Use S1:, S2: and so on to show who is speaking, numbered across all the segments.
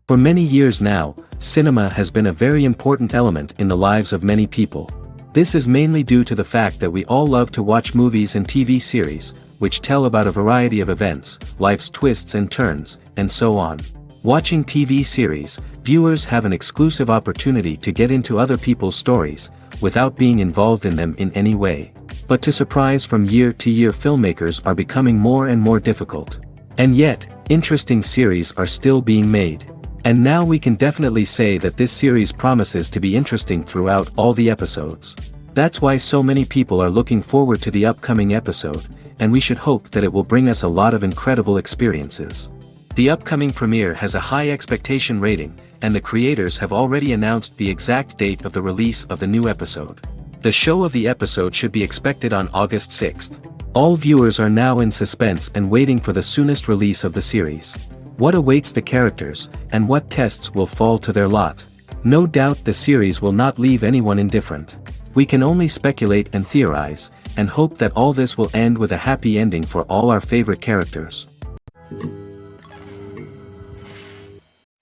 S1: For many years now, cinema has been a very important element in the lives of many people. This is mainly due to the fact that we all love to watch movies and TV series, which tell about a variety of events, life's twists and turns, and so on. Watching TV series, viewers have an exclusive opportunity to get into other people's stories, without being involved in them in any way. But to surprise from year to year, filmmakers are becoming more and more difficult. And yet, interesting series are still being made. And now we can definitely say that this series promises to be interesting throughout all the episodes. That's why so many people are looking forward to the upcoming episode, and we should hope that it will bring us a lot of incredible experiences. The upcoming premiere has a high expectation rating, and the creators have already announced the exact date of the release of the new episode. The show of the episode should be expected on August 6th. All viewers are now in suspense and waiting for the soonest release of the series. What awaits the characters, and what tests will fall to their lot? No doubt the series will not leave anyone indifferent. We can only speculate and theorize, and hope that all this will end with a happy ending for all our favorite characters.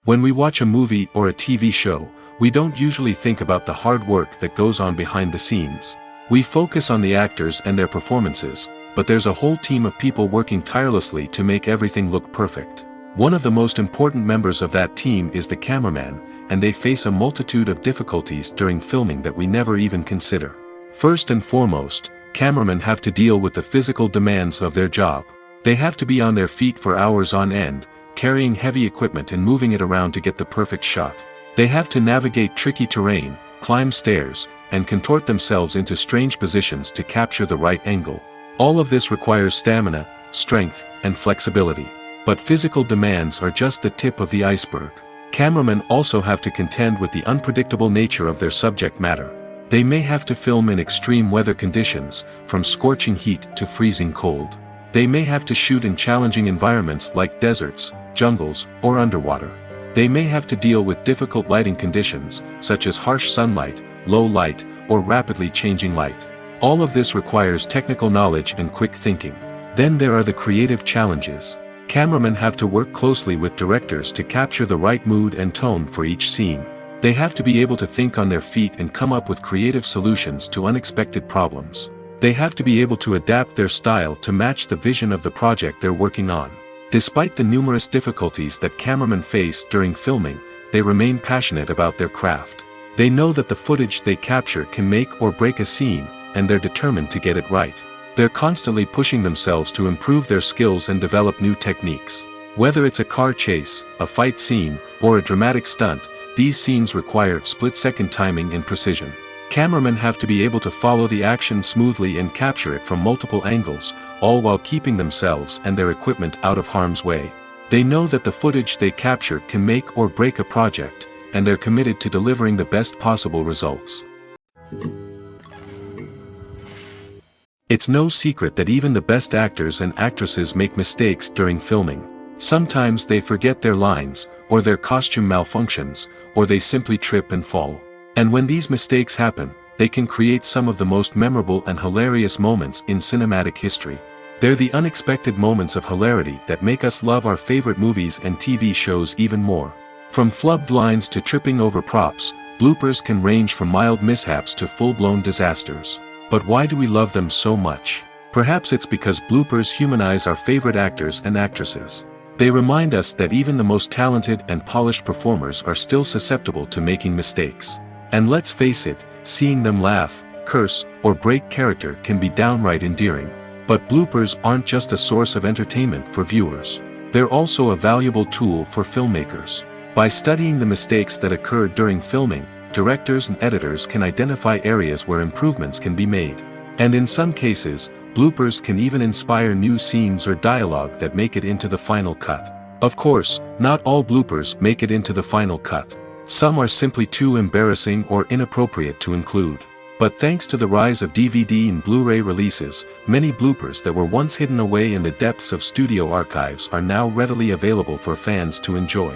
S1: When we watch a movie or a TV show, we don't usually think about the hard work that goes on behind the scenes. We focus on the actors and their performances, but there's a whole team of people working tirelessly to make everything look perfect. One of the most important members of that team is the cameraman, and they face a multitude of difficulties during filming that we never even consider. First and foremost, cameramen have to deal with the physical demands of their job. They have to be on their feet for hours on end, carrying heavy equipment and moving it around to get the perfect shot. They have to navigate tricky terrain, climb stairs, and contort themselves into strange positions to capture the right angle. All of this requires stamina, strength, and flexibility. But physical demands are just the tip of the iceberg. Cameramen also have to contend with the unpredictable nature of their subject matter. They may have to film in extreme weather conditions, from scorching heat to freezing cold. They may have to shoot in challenging environments like deserts, jungles, or underwater. They may have to deal with difficult lighting conditions, such as harsh sunlight, low light, or rapidly changing light. All of this requires technical knowledge and quick thinking. Then there are the creative challenges. Cameramen have to work closely with directors to capture the right mood and tone for each scene. They have to be able to think on their feet and come up with creative solutions to unexpected problems. They have to be able to adapt their style to match the vision of the project they're working on. Despite the numerous difficulties that cameramen face during filming, they remain passionate about their craft. They know that the footage they capture can make or break a scene, and they're determined to get it right. They're constantly pushing themselves to improve their skills and develop new techniques. Whether it's a car chase, a fight scene, or a dramatic stunt, these scenes require split-second timing and precision. Cameramen have to be able to follow the action smoothly and capture it from multiple angles, all while keeping themselves and their equipment out of harm's way. They know that the footage they capture can make or break a project, and they're committed to delivering the best possible results. It's no secret that even the best actors and actresses make mistakes during filming. Sometimes they forget their lines, or their costume malfunctions, or they simply trip and fall. And when these mistakes happen, they can create some of the most memorable and hilarious moments in cinematic history. They're the unexpected moments of hilarity that make us love our favorite movies and TV shows even more. From flubbed lines to tripping over props, bloopers can range from mild mishaps to full-blown disasters. But why do we love them so much? Perhaps it's because bloopers humanize our favorite actors and actresses. They remind us that even the most talented and polished performers are still susceptible to making mistakes. And let's face it, seeing them laugh, curse, or break character can be downright endearing. But bloopers aren't just a source of entertainment for viewers. They're also a valuable tool for filmmakers. By studying the mistakes that occur during filming, directors and editors can identify areas where improvements can be made. And in some cases, bloopers can even inspire new scenes or dialogue that make it into the final cut. Of course, not all bloopers make it into the final cut. Some are simply too embarrassing or inappropriate to include. But thanks to the rise of DVD and Blu-ray releases, many bloopers that were once hidden away in the depths of studio archives are now readily available for fans to enjoy.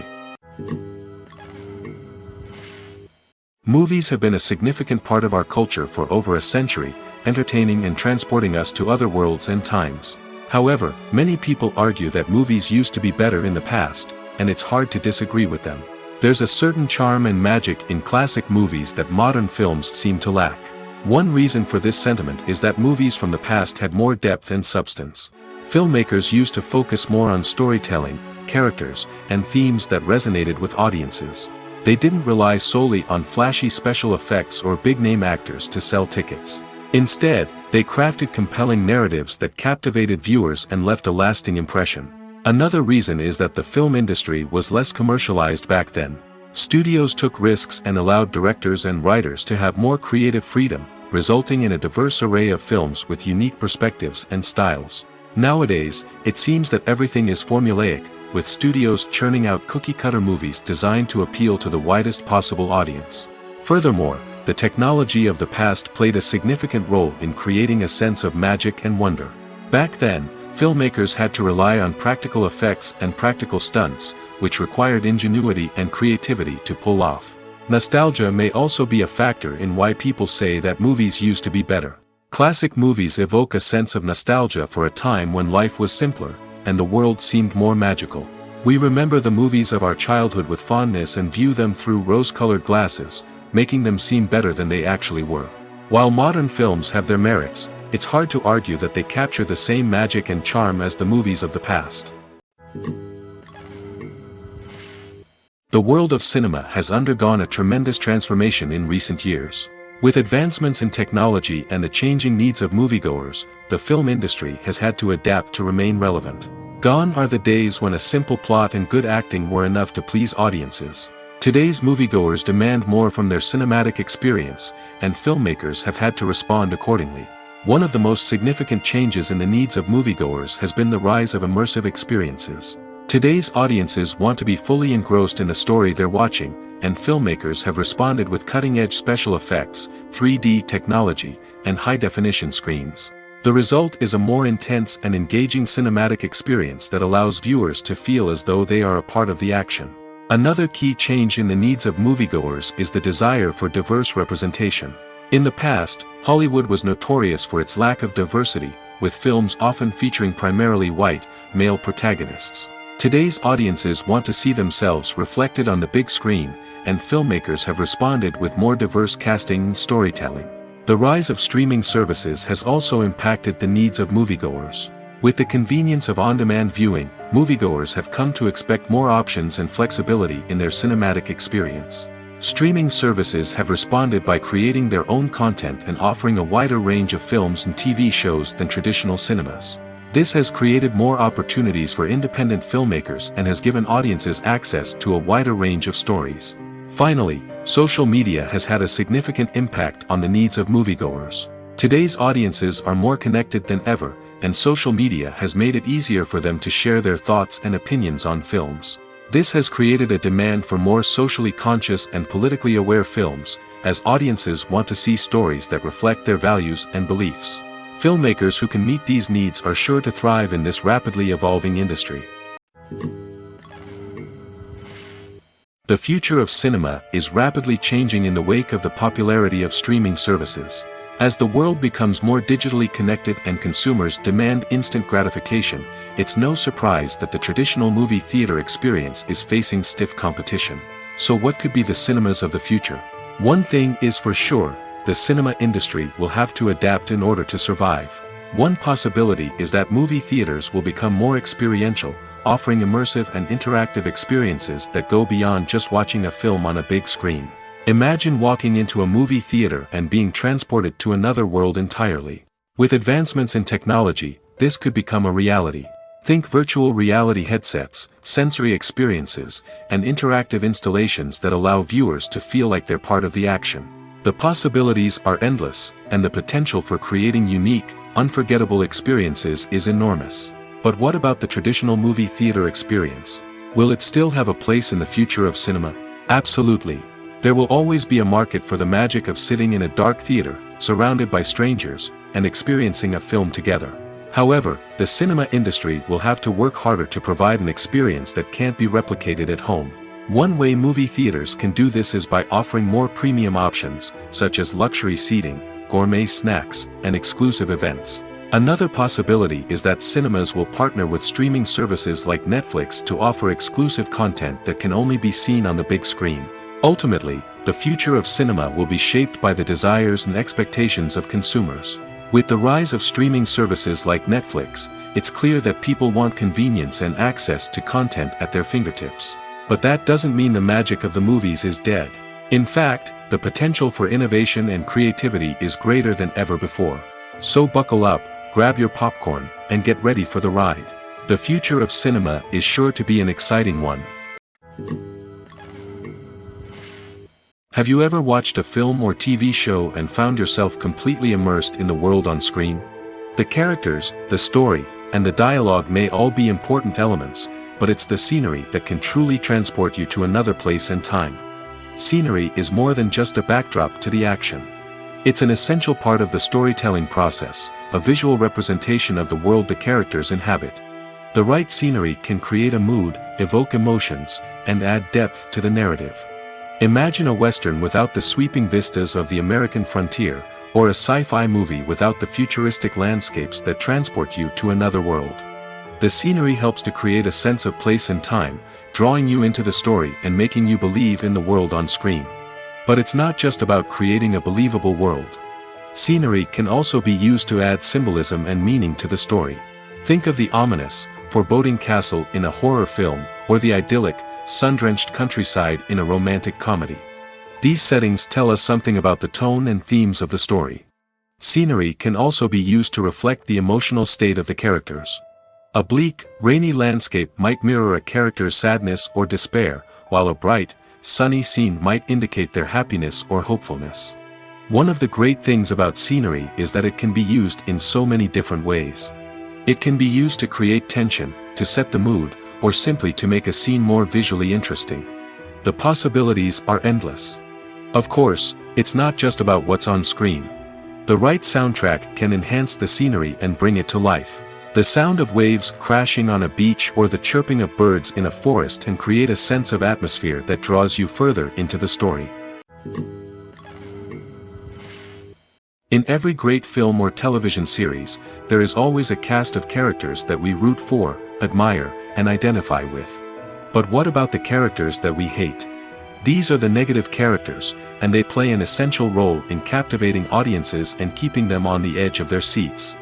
S1: Movies have been a significant part of our culture for over a century, entertaining and transporting us to other worlds and times. However, many people argue that movies used to be better in the past, and it's hard to disagree with them. There's a certain charm and magic in classic movies that modern films seem to lack. One reason for this sentiment is that movies from the past had more depth and substance. Filmmakers used to focus more on storytelling, characters, and themes that resonated with audiences. They didn't rely solely on flashy special effects or big-name actors to sell tickets. Instead, they crafted compelling narratives that captivated viewers and left a lasting impression. Another reason is that the film industry was less commercialized back then. Studios took risks and allowed directors and writers to have more creative freedom, resulting in a diverse array of films with unique perspectives and styles. Nowadays, it seems that everything is formulaic, with studios churning out cookie-cutter movies designed to appeal to the widest possible audience. Furthermore, the technology of the past played a significant role in creating a sense of magic and wonder. Back then, filmmakers had to rely on practical effects and practical stunts, which required ingenuity and creativity to pull off. Nostalgia may also be a factor in why people say that movies used to be better. Classic movies evoke a sense of nostalgia for a time when life was simpler, and the world seemed more magical. We remember the movies of our childhood with fondness and view them through rose-colored glasses, making them seem better than they actually were. While modern films have their merits, it's hard to argue that they capture the same magic and charm as the movies of the past. The world of cinema has undergone a tremendous transformation in recent years. With advancements in technology and the changing needs of moviegoers, the film industry has had to adapt to remain relevant. Gone are the days when a simple plot and good acting were enough to please audiences. Today's moviegoers demand more from their cinematic experience, and filmmakers have had to respond accordingly. One of the most significant changes in the needs of moviegoers has been the rise of immersive experiences. Today's audiences want to be fully engrossed in the story they're watching, and filmmakers have responded with cutting-edge special effects, 3D technology, and high-definition screens. The result is a more intense and engaging cinematic experience that allows viewers to feel as though they are a part of the action. Another key change in the needs of moviegoers is the desire for diverse representation. In the past, Hollywood was notorious for its lack of diversity, with films often featuring primarily white, male protagonists. Today's audiences want to see themselves reflected on the big screen, and filmmakers have responded with more diverse casting and storytelling. The rise of streaming services has also impacted the needs of moviegoers. With the convenience of on-demand viewing, moviegoers have come to expect more options and flexibility in their cinematic experience. Streaming services have responded by creating their own content and offering a wider range of films and TV shows than traditional cinemas. This has created more opportunities for independent filmmakers and has given audiences access to a wider range of stories. Finally, social media has had a significant impact on the needs of moviegoers. Today's audiences are more connected than ever, and social media has made it easier for them to share their thoughts and opinions on films. This has created a demand for more socially conscious and politically aware films, as audiences want to see stories that reflect their values and beliefs. Filmmakers who can meet these needs are sure to thrive in this rapidly evolving industry. The future of cinema is rapidly changing in the wake of the popularity of streaming services. As the world becomes more digitally connected and consumers demand instant gratification, it's no surprise that the traditional movie theater experience is facing stiff competition. So what could be the cinemas of the future? One thing is for sure, the cinema industry will have to adapt in order to survive. One possibility is that movie theaters will become more experiential, offering immersive and interactive experiences that go beyond just watching a film on a big screen. Imagine walking into a movie theater and being transported to another world entirely. With advancements in technology, this could become a reality. Think virtual reality headsets, sensory experiences, and interactive installations that allow viewers to feel like they're part of the action. The possibilities are endless, and the potential for creating unique, unforgettable experiences is enormous. But what about the traditional movie theater experience? Will it still have a place in the future of cinema? Absolutely. There will always be a market for the magic of sitting in a dark theater, surrounded by strangers, and experiencing a film together. However, the cinema industry will have to work harder to provide an experience that can't be replicated at home. One way movie theaters can do this is by offering more premium options, such as luxury seating, gourmet snacks, and exclusive events. Another possibility is that cinemas will partner with streaming services like Netflix to offer exclusive content that can only be seen on the big screen. Ultimately, the future of cinema will be shaped by the desires and expectations of consumers. With the rise of streaming services like Netflix, it's clear that people want convenience and access to content at their fingertips. But that doesn't mean the magic of the movies is dead. In fact, the potential for innovation and creativity is greater than ever before. So buckle up, grab your popcorn, and get ready for the ride. The future of cinema is sure to be an exciting one. Have you ever watched a film or TV show and found yourself completely immersed in the world on screen? The characters, the story, and the dialogue may all be important elements, but it's the scenery that can truly transport you to another place and time. Scenery is more than just a backdrop to the action. It's an essential part of the storytelling process, a visual representation of the world the characters inhabit. The right scenery can create a mood, evoke emotions, and add depth to the narrative. Imagine a Western without the sweeping vistas of the American frontier, or a sci-fi movie without the futuristic landscapes that transport you to another world. The scenery helps to create a sense of place and time, drawing you into the story and making you believe in the world on screen. But it's not just about creating a believable world. Scenery can also be used to add symbolism and meaning to the story. Think of the ominous, foreboding castle in a horror film, or the idyllic, sun-drenched countryside in a romantic comedy. These settings tell us something about the tone and themes of the story. Scenery can also be used to reflect the emotional state of the characters. A bleak, rainy landscape might mirror a character's sadness or despair, while a bright, sunny scene might indicate their happiness or hopefulness. One of the great things about scenery is that it can be used in so many different ways. It can be used to create tension, to set the mood, or simply to make a scene more visually interesting. The possibilities are endless. Of course, it's not just about what's on screen. The right soundtrack can enhance the scenery and bring it to life. The sound of waves crashing on a beach or the chirping of birds in a forest can create a sense of atmosphere that draws you further into the story. In every great film or television series, there is always a cast of characters that we root for, admire, and identify with. But what about the characters that we hate? These are the negative characters, and they play an essential role in captivating audiences and keeping them on the edge of their seats.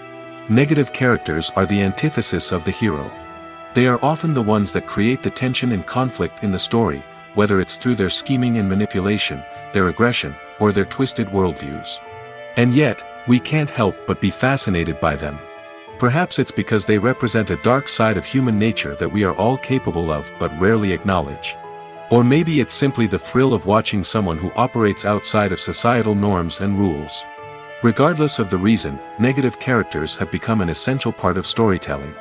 S1: Negative characters are the antithesis of the hero. They are often the ones that create the tension and conflict in the story, whether it's through their scheming and manipulation, their aggression, or their twisted worldviews. And yet, we can't help but be fascinated by them. Perhaps it's because they represent a dark side of human nature that we are all capable of but rarely acknowledge. Or maybe it's simply the thrill of watching someone who operates outside of societal norms and rules. Regardless of the reason, negative characters have become an essential part of storytelling.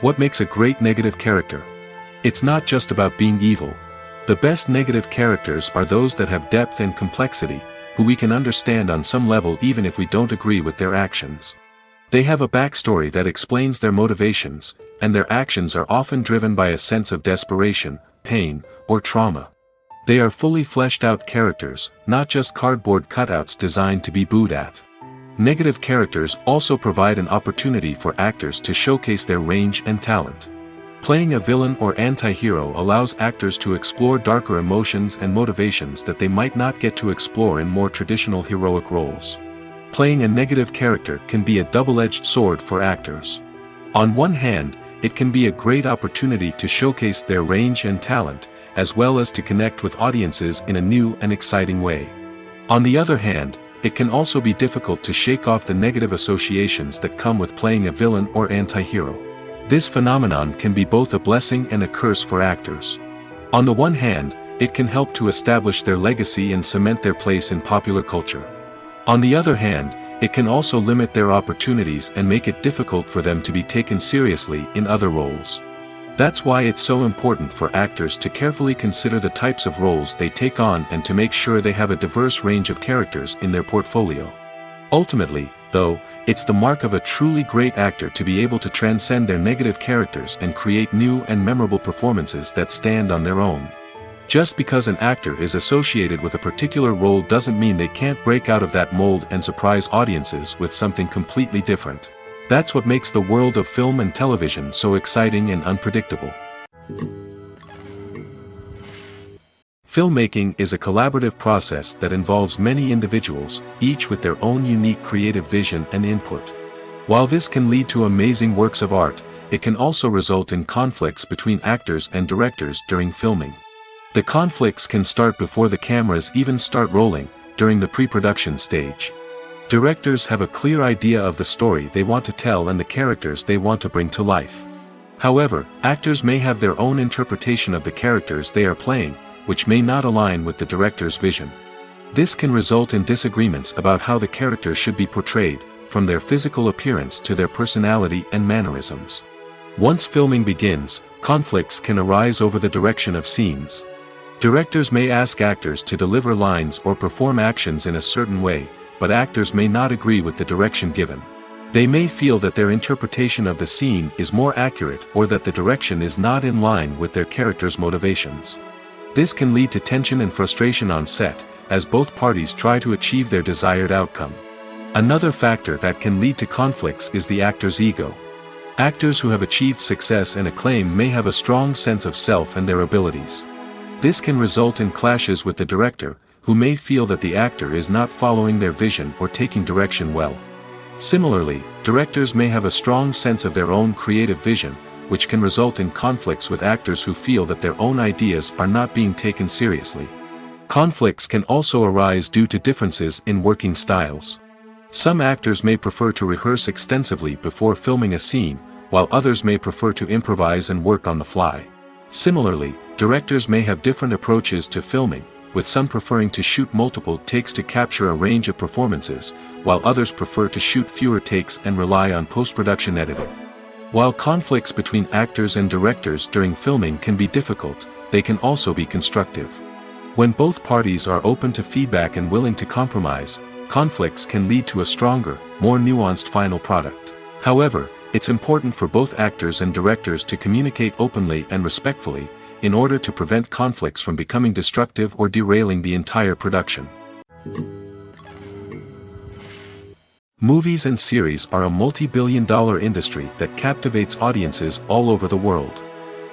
S1: What makes a great negative character? It's not just about being evil. The best negative characters are those that have depth and complexity, who we can understand on some level even if we don't agree with their actions. They have a backstory that explains their motivations, and their actions are often driven by a sense of desperation, pain, or trauma. They are fully fleshed out characters, not just cardboard cutouts designed to be booed at. Negative characters also provide an opportunity for actors to showcase their range and talent. Playing a villain or anti-hero allows actors to explore darker emotions and motivations that they might not get to explore in more traditional heroic roles. Playing a negative character can be a double-edged sword for actors. On one hand, it can be a great opportunity to showcase their range and talent, as well as to connect with audiences in a new and exciting way. On the other hand, it can also be difficult to shake off the negative associations that come with playing a villain or anti-hero. This phenomenon can be both a blessing and a curse for actors. On the one hand, it can help to establish their legacy and cement their place in popular culture. On the other hand, it can also limit their opportunities and make it difficult for them to be taken seriously in other roles. That's why it's so important for actors to carefully consider the types of roles they take on and to make sure they have a diverse range of characters in their portfolio. Ultimately, though, it's the mark of a truly great actor to be able to transcend their negative characters and create new and memorable performances that stand on their own. Just because an actor is associated with a particular role doesn't mean they can't break out of that mold and surprise audiences with something completely different. That's what makes the world of film and television so exciting and unpredictable. Filmmaking is a collaborative process that involves many individuals, each with their own unique creative vision and input. While this can lead to amazing works of art, it can also result in conflicts between actors and directors during filming. The conflicts can start before the cameras even start rolling, during the pre-production stage. Directors have a clear idea of the story they want to tell and the characters they want to bring to life. However, actors may have their own interpretation of the characters they are playing, which may not align with the director's vision. This can result in disagreements about how the character should be portrayed, from their physical appearance to their personality and mannerisms. Once filming begins, conflicts can arise over the direction of scenes. Directors may ask actors to deliver lines or perform actions in a certain way, but actors may not agree with the direction given. They may feel that their interpretation of the scene is more accurate or that the direction is not in line with their character's motivations. This can lead to tension and frustration on set, as both parties try to achieve their desired outcome. Another factor that can lead to conflicts is the actor's ego. Actors who have achieved success and acclaim may have a strong sense of self and their abilities. This can result in clashes with the director, who may feel that the actor is not following their vision or taking direction well. Similarly, directors may have a strong sense of their own creative vision, which can result in conflicts with actors who feel that their own ideas are not being taken seriously. Conflicts can also arise due to differences in working styles. Some actors may prefer to rehearse extensively before filming a scene, while others may prefer to improvise and work on the fly. Similarly, directors may have different approaches to filming, with some preferring to shoot multiple takes to capture a range of performances, while others prefer to shoot fewer takes and rely on post-production editing. While conflicts between actors and directors during filming can be difficult, they can also be constructive. When both parties are open to feedback and willing to compromise, conflicts can lead to a stronger, more nuanced final product. However, it's important for both actors and directors to communicate openly and respectfully, in order to prevent conflicts from becoming destructive or derailing the entire production. Movies and series are a multi-billion-dollar industry that captivates audiences all over the world.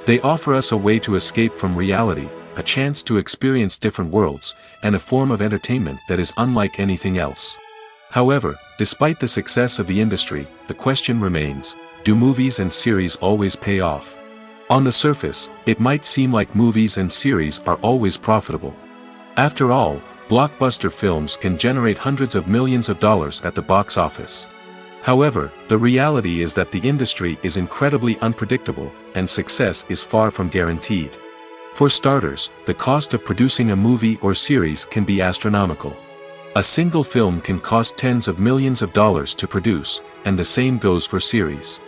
S1: They offer us a way to escape from reality, a chance to experience different worlds, and a form of entertainment that is unlike anything else. However, despite the success of the industry, the question remains, do movies and series always pay off? On the surface, it might seem like movies and series are always profitable. After all, blockbuster films can generate hundreds of millions of dollars at the box office. However, the reality is that the industry is incredibly unpredictable, and success is far from guaranteed. For starters, the cost of producing a movie or series can be astronomical. A single film can cost tens of millions of dollars to produce, and the same goes for series.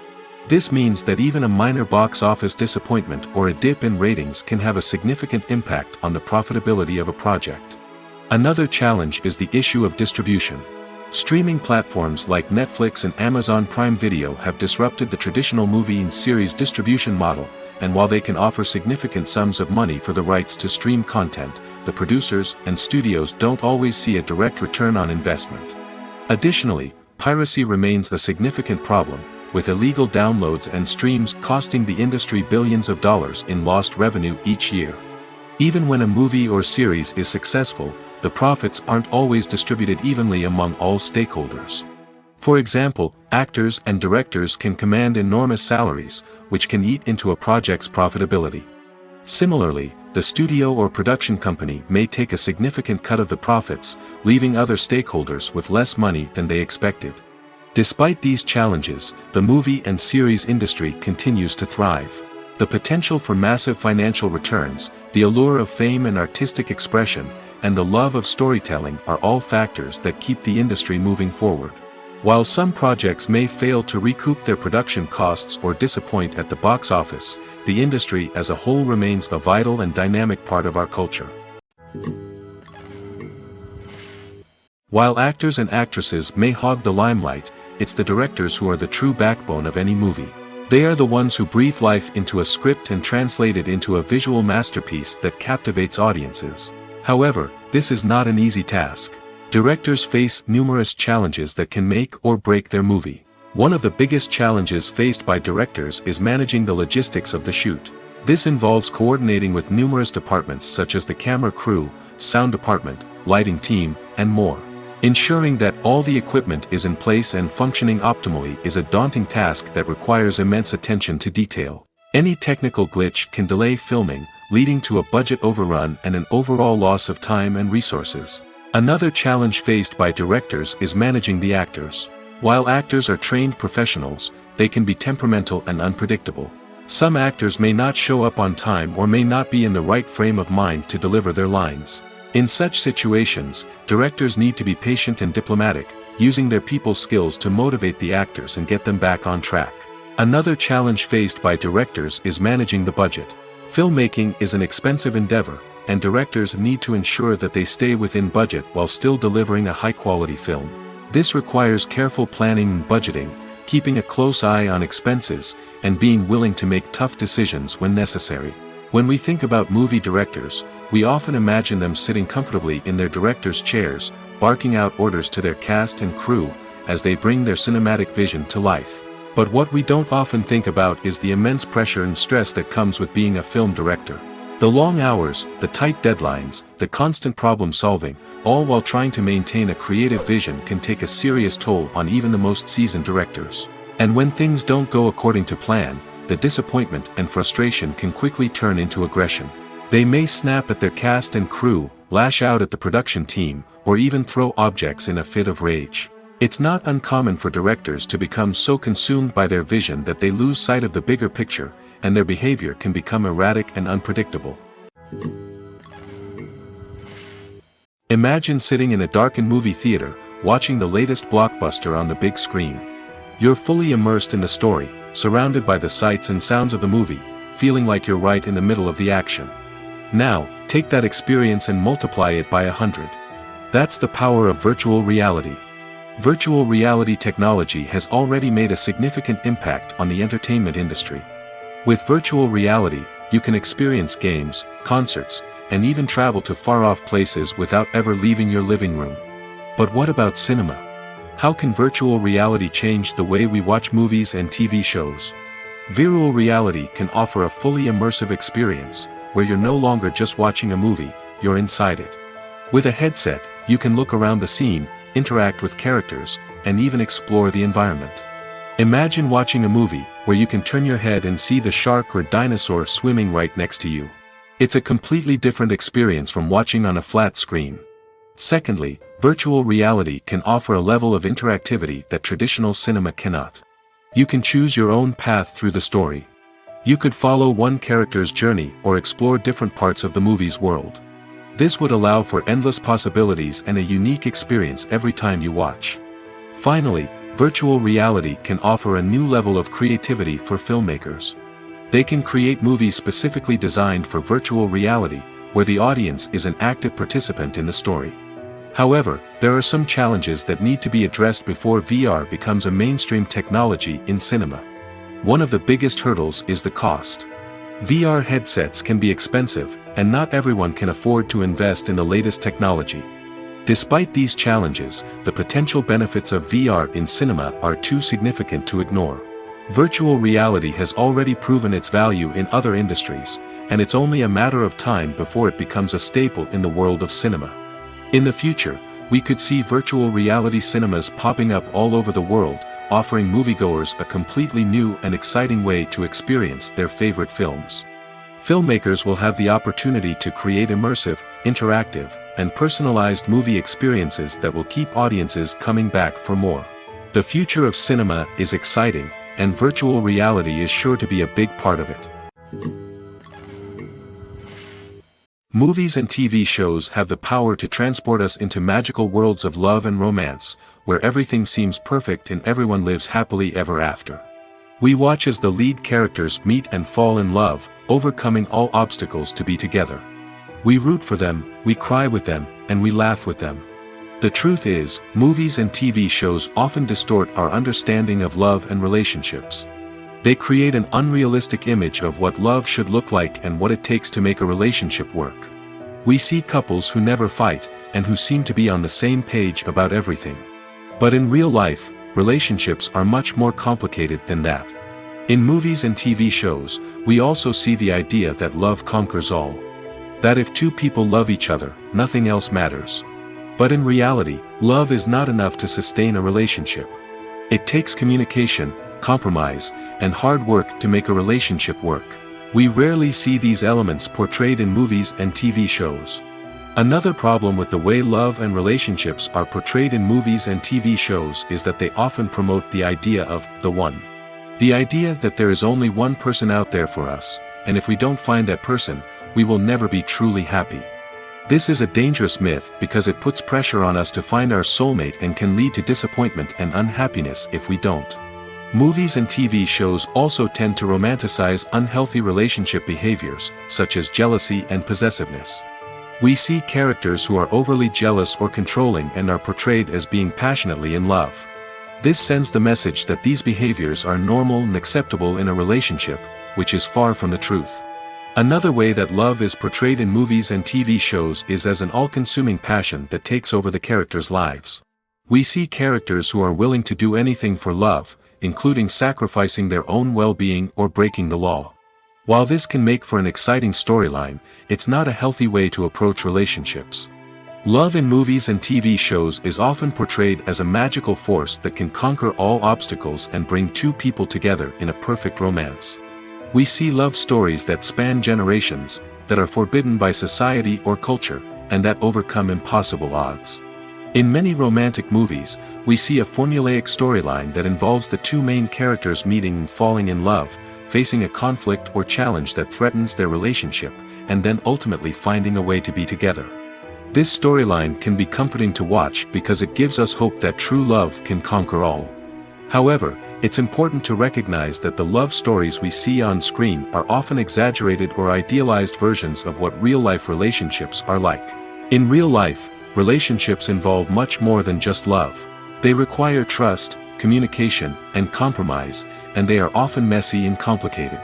S1: This means that even a minor box office disappointment or a dip in ratings can have a significant impact on the profitability of a project. Another challenge is the issue of distribution. Streaming platforms like Netflix and Amazon Prime Video have disrupted the traditional movie and series distribution model, and while they can offer significant sums of money for the rights to stream content, the producers and studios don't always see a direct return on investment. Additionally, piracy remains a significant problem, with illegal downloads and streams costing the industry billions of dollars in lost revenue each year. Even when a movie or series is successful, the profits aren't always distributed evenly among all stakeholders. For example, actors and directors can command enormous salaries, which can eat into a project's profitability. Similarly, the studio or production company may take a significant cut of the profits, leaving other stakeholders with less money than they expected. Despite these challenges, the movie and series industry continues to thrive. The potential for massive financial returns, the allure of fame and artistic expression, and the love of storytelling are all factors that keep the industry moving forward. While some projects may fail to recoup their production costs or disappoint at the box office, the industry as a whole remains a vital and dynamic part of our culture. While actors and actresses may hog the limelight, it's the directors who are the true backbone of any movie. They are the ones who breathe life into a script and translate it into a visual masterpiece that captivates audiences. However, this is not an easy task. Directors face numerous challenges that can make or break their movie. One of the biggest challenges faced by directors is managing the logistics of the shoot. This involves coordinating with numerous departments such as the camera crew, sound department, lighting team, and more. Ensuring that all the equipment is in place and functioning optimally is a daunting task that requires immense attention to detail. Any technical glitch can delay filming, leading to a budget overrun and an overall loss of time and resources. Another challenge faced by directors is managing the actors. While actors are trained professionals, they can be temperamental and unpredictable. Some actors may not show up on time or may not be in the right frame of mind to deliver their lines. In such situations, directors need to be patient and diplomatic, using their people skills to motivate the actors and get them back on track. Another challenge faced by directors is managing the budget. Filmmaking is an expensive endeavor, and directors need to ensure that they stay within budget while still delivering a high-quality film. This requires careful planning and budgeting, keeping a close eye on expenses, and being willing to make tough decisions when necessary. When we think about movie directors, we often imagine them sitting comfortably in their director's chairs, barking out orders to their cast and crew, as they bring their cinematic vision to life. But what we don't often think about is the immense pressure and stress that comes with being a film director. The long hours, the tight deadlines, the constant problem solving, all while trying to maintain a creative vision can take a serious toll on even the most seasoned directors. And when things don't go according to plan, the disappointment and frustration can quickly turn into aggression. They may snap at their cast and crew, lash out at the production team, or even throw objects in a fit of rage. It's not uncommon for directors to become so consumed by their vision that they lose sight of the bigger picture, and their behavior can become erratic and unpredictable. Imagine sitting in a darkened movie theater, watching the latest blockbuster on the big screen. You're fully immersed in the story, surrounded by the sights and sounds of the movie, feeling like you're right in the middle of the action. Now, take that experience and multiply it by 100. That's the power of virtual reality. Virtual reality technology has already made a significant impact on the entertainment industry. With virtual reality, you can experience games, concerts, and even travel to far-off places without ever leaving your living room. But what about cinema? How can virtual reality change the way we watch movies and TV shows? Virtual reality can offer a fully immersive experience, where you're no longer just watching a movie, you're inside it. With a headset, you can look around the scene, interact with characters, and even explore the environment. Imagine watching a movie where you can turn your head and see the shark or dinosaur swimming right next to you. It's a completely different experience from watching on a flat screen. Secondly, virtual reality can offer a level of interactivity that traditional cinema cannot. You can choose your own path through the story. You could follow one character's journey or explore different parts of the movie's world. This would allow for endless possibilities and a unique experience every time you watch. Finally, virtual reality can offer a new level of creativity for filmmakers. They can create movies specifically designed for virtual reality, where the audience is an active participant in the story. However, there are some challenges that need to be addressed before VR becomes a mainstream technology in cinema. One of the biggest hurdles is the cost. VR headsets can be expensive, and not everyone can afford to invest in the latest technology. Despite these challenges, the potential benefits of VR in cinema are too significant to ignore. Virtual reality has already proven its value in other industries, and it's only a matter of time before it becomes a staple in the world of cinema. In the future, we could see virtual reality cinemas popping up all over the world, offering moviegoers a completely new and exciting way to experience their favorite films. Filmmakers will have the opportunity to create immersive, interactive, and personalized movie experiences that will keep audiences coming back for more. The future of cinema is exciting, and virtual reality is sure to be a big part of it. Movies and TV shows have the power to transport us into magical worlds of love and romance, where everything seems perfect and everyone lives happily ever after. We watch as the lead characters meet and fall in love, overcoming all obstacles to be together. We root for them, we cry with them, and we laugh with them. The truth is, movies and TV shows often distort our understanding of love and relationships. They create an unrealistic image of what love should look like and what it takes to make a relationship work. We see couples who never fight, and who seem to be on the same page about everything. But in real life, relationships are much more complicated than that. In movies and TV shows, we also see the idea that love conquers all. That if two people love each other, nothing else matters. But in reality, love is not enough to sustain a relationship. It takes communication, compromise, and hard work to make a relationship work. We rarely see these elements portrayed in movies and TV shows. Another problem with the way love and relationships are portrayed in movies and TV shows is that they often promote the idea of the one. The idea that there is only one person out there for us, and if we don't find that person, we will never be truly happy. This is a dangerous myth because it puts pressure on us to find our soulmate and can lead to disappointment and unhappiness if we don't. Movies and TV shows also tend to romanticize unhealthy relationship behaviors, such as jealousy and possessiveness. We see characters who are overly jealous or controlling and are portrayed as being passionately in love. This sends the message that these behaviors are normal and acceptable in a relationship, which is far from the truth. Another way that love is portrayed in movies and TV shows is as an all-consuming passion that takes over the characters' lives. We see characters who are willing to do anything for love, including sacrificing their own well-being or breaking the law. While this can make for an exciting storyline, it's not a healthy way to approach relationships. Love in movies and TV shows is often portrayed as a magical force that can conquer all obstacles and bring two people together in a perfect romance. We see love stories that span generations, that are forbidden by society or culture, and that overcome impossible odds. In many romantic movies, we see a formulaic storyline that involves the two main characters meeting and falling in love, facing a conflict or challenge that threatens their relationship, and then ultimately finding a way to be together. This storyline can be comforting to watch because it gives us hope that true love can conquer all. However, it's important to recognize that the love stories we see on screen are often exaggerated or idealized versions of what real-life relationships are like. In real life, relationships involve much more than just love. They require trust, communication, and compromise, and they are often messy and complicated.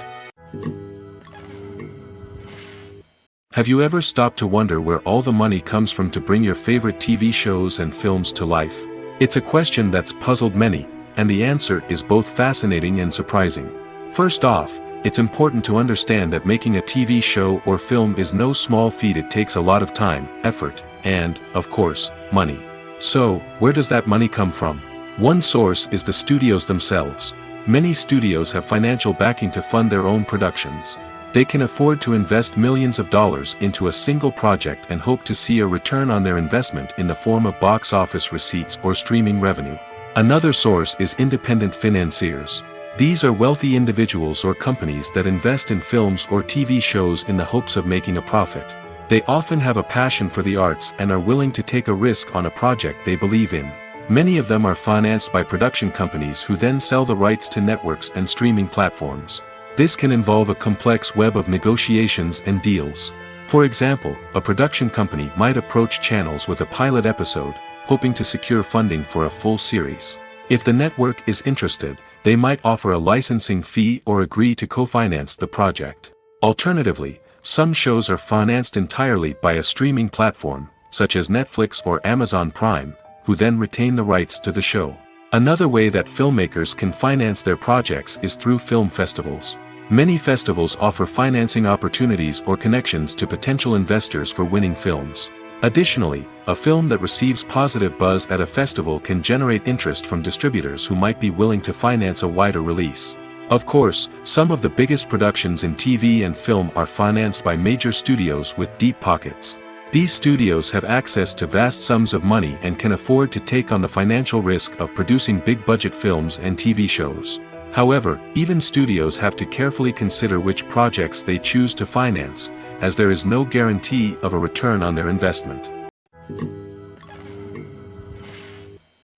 S1: Have you ever stopped to wonder where all the money comes from to bring your favorite TV shows and films to life? It's a question that's puzzled many, and the answer is both fascinating and surprising. First off, it's important to understand that making a TV show or film is no small feat. It takes a lot of time, effort, and, of course, money. So, where does that money come from? One source is the studios themselves. Many studios have financial backing to fund their own productions. They can afford to invest millions of dollars into a single project and hope to see a return on their investment in the form of box office receipts or streaming revenue. Another source is independent financiers. These are wealthy individuals or companies that invest in films or TV shows in the hopes of making a profit. They often have a passion for the arts and are willing to take a risk on a project they believe in. Many of them are financed by production companies who then sell the rights to networks and streaming platforms. This can involve a complex web of negotiations and deals. For example, a production company might approach channels with a pilot episode, hoping to secure funding for a full series. If the network is interested, they might offer a licensing fee or agree to co-finance the project. Alternatively, some shows are financed entirely by a streaming platform, such as Netflix or Amazon Prime, who then retain the rights to the show. Another way that filmmakers can finance their projects is through film festivals. Many festivals offer financing opportunities or connections to potential investors for winning films. Additionally, a film that receives positive buzz at a festival can generate interest from distributors who might be willing to finance a wider release. Of course, some of the biggest productions in TV and film are financed by major studios with deep pockets. These studios have access to vast sums of money and can afford to take on the financial risk of producing big-budget films and TV shows. However, even studios have to carefully consider which projects they choose to finance, as there is no guarantee of a return on their investment.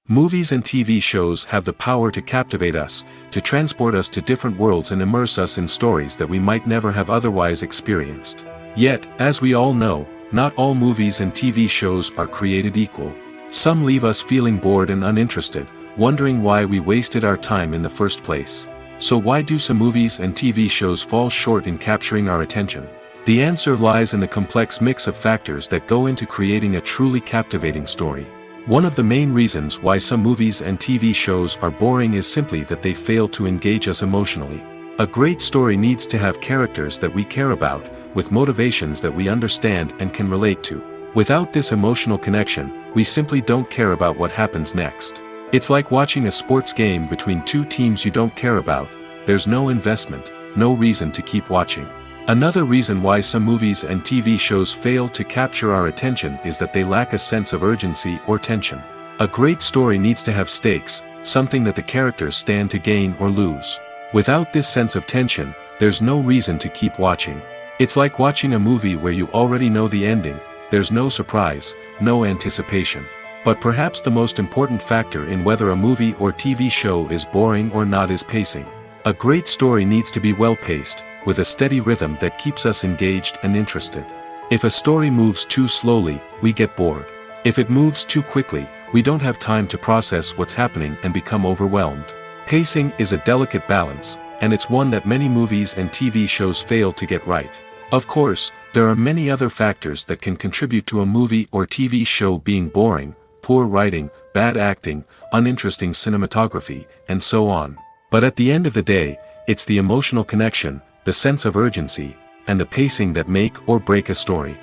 S1: Movies and TV shows have the power to captivate us, to transport us to different worlds and immerse us in stories that we might never have otherwise experienced. Yet, as we all know, not all movies and TV shows are created equal. Some leave us feeling bored and uninterested, wondering why we wasted our time in the first place. So why do some movies and TV shows fall short in capturing our attention? The answer lies in the complex mix of factors that go into creating a truly captivating story. One of the main reasons why some movies and TV shows are boring is simply that they fail to engage us emotionally. A great story needs to have characters that we care about, with motivations that we understand and can relate to. Without this emotional connection, we simply don't care about what happens next. It's like watching a sports game between two teams you don't care about. There's no investment, no reason to keep watching. Another reason why some movies and TV shows fail to capture our attention is that they lack a sense of urgency or tension. A great story needs to have stakes, something that the characters stand to gain or lose. Without this sense of tension, there's no reason to keep watching. It's like watching a movie where you already know the ending. There's no surprise, no anticipation. But perhaps the most important factor in whether a movie or TV show is boring or not is pacing. A great story needs to be well-paced, with a steady rhythm that keeps us engaged and interested. If a story moves too slowly, we get bored. If it moves too quickly, we don't have time to process what's happening and become overwhelmed. Pacing is a delicate balance, and it's one that many movies and TV shows fail to get right. Of course, there are many other factors that can contribute to a movie or TV show being boring: poor writing, bad acting, uninteresting cinematography, and so on. But at the end of the day, it's the emotional connection, the sense of urgency, and the pacing that make or break a story.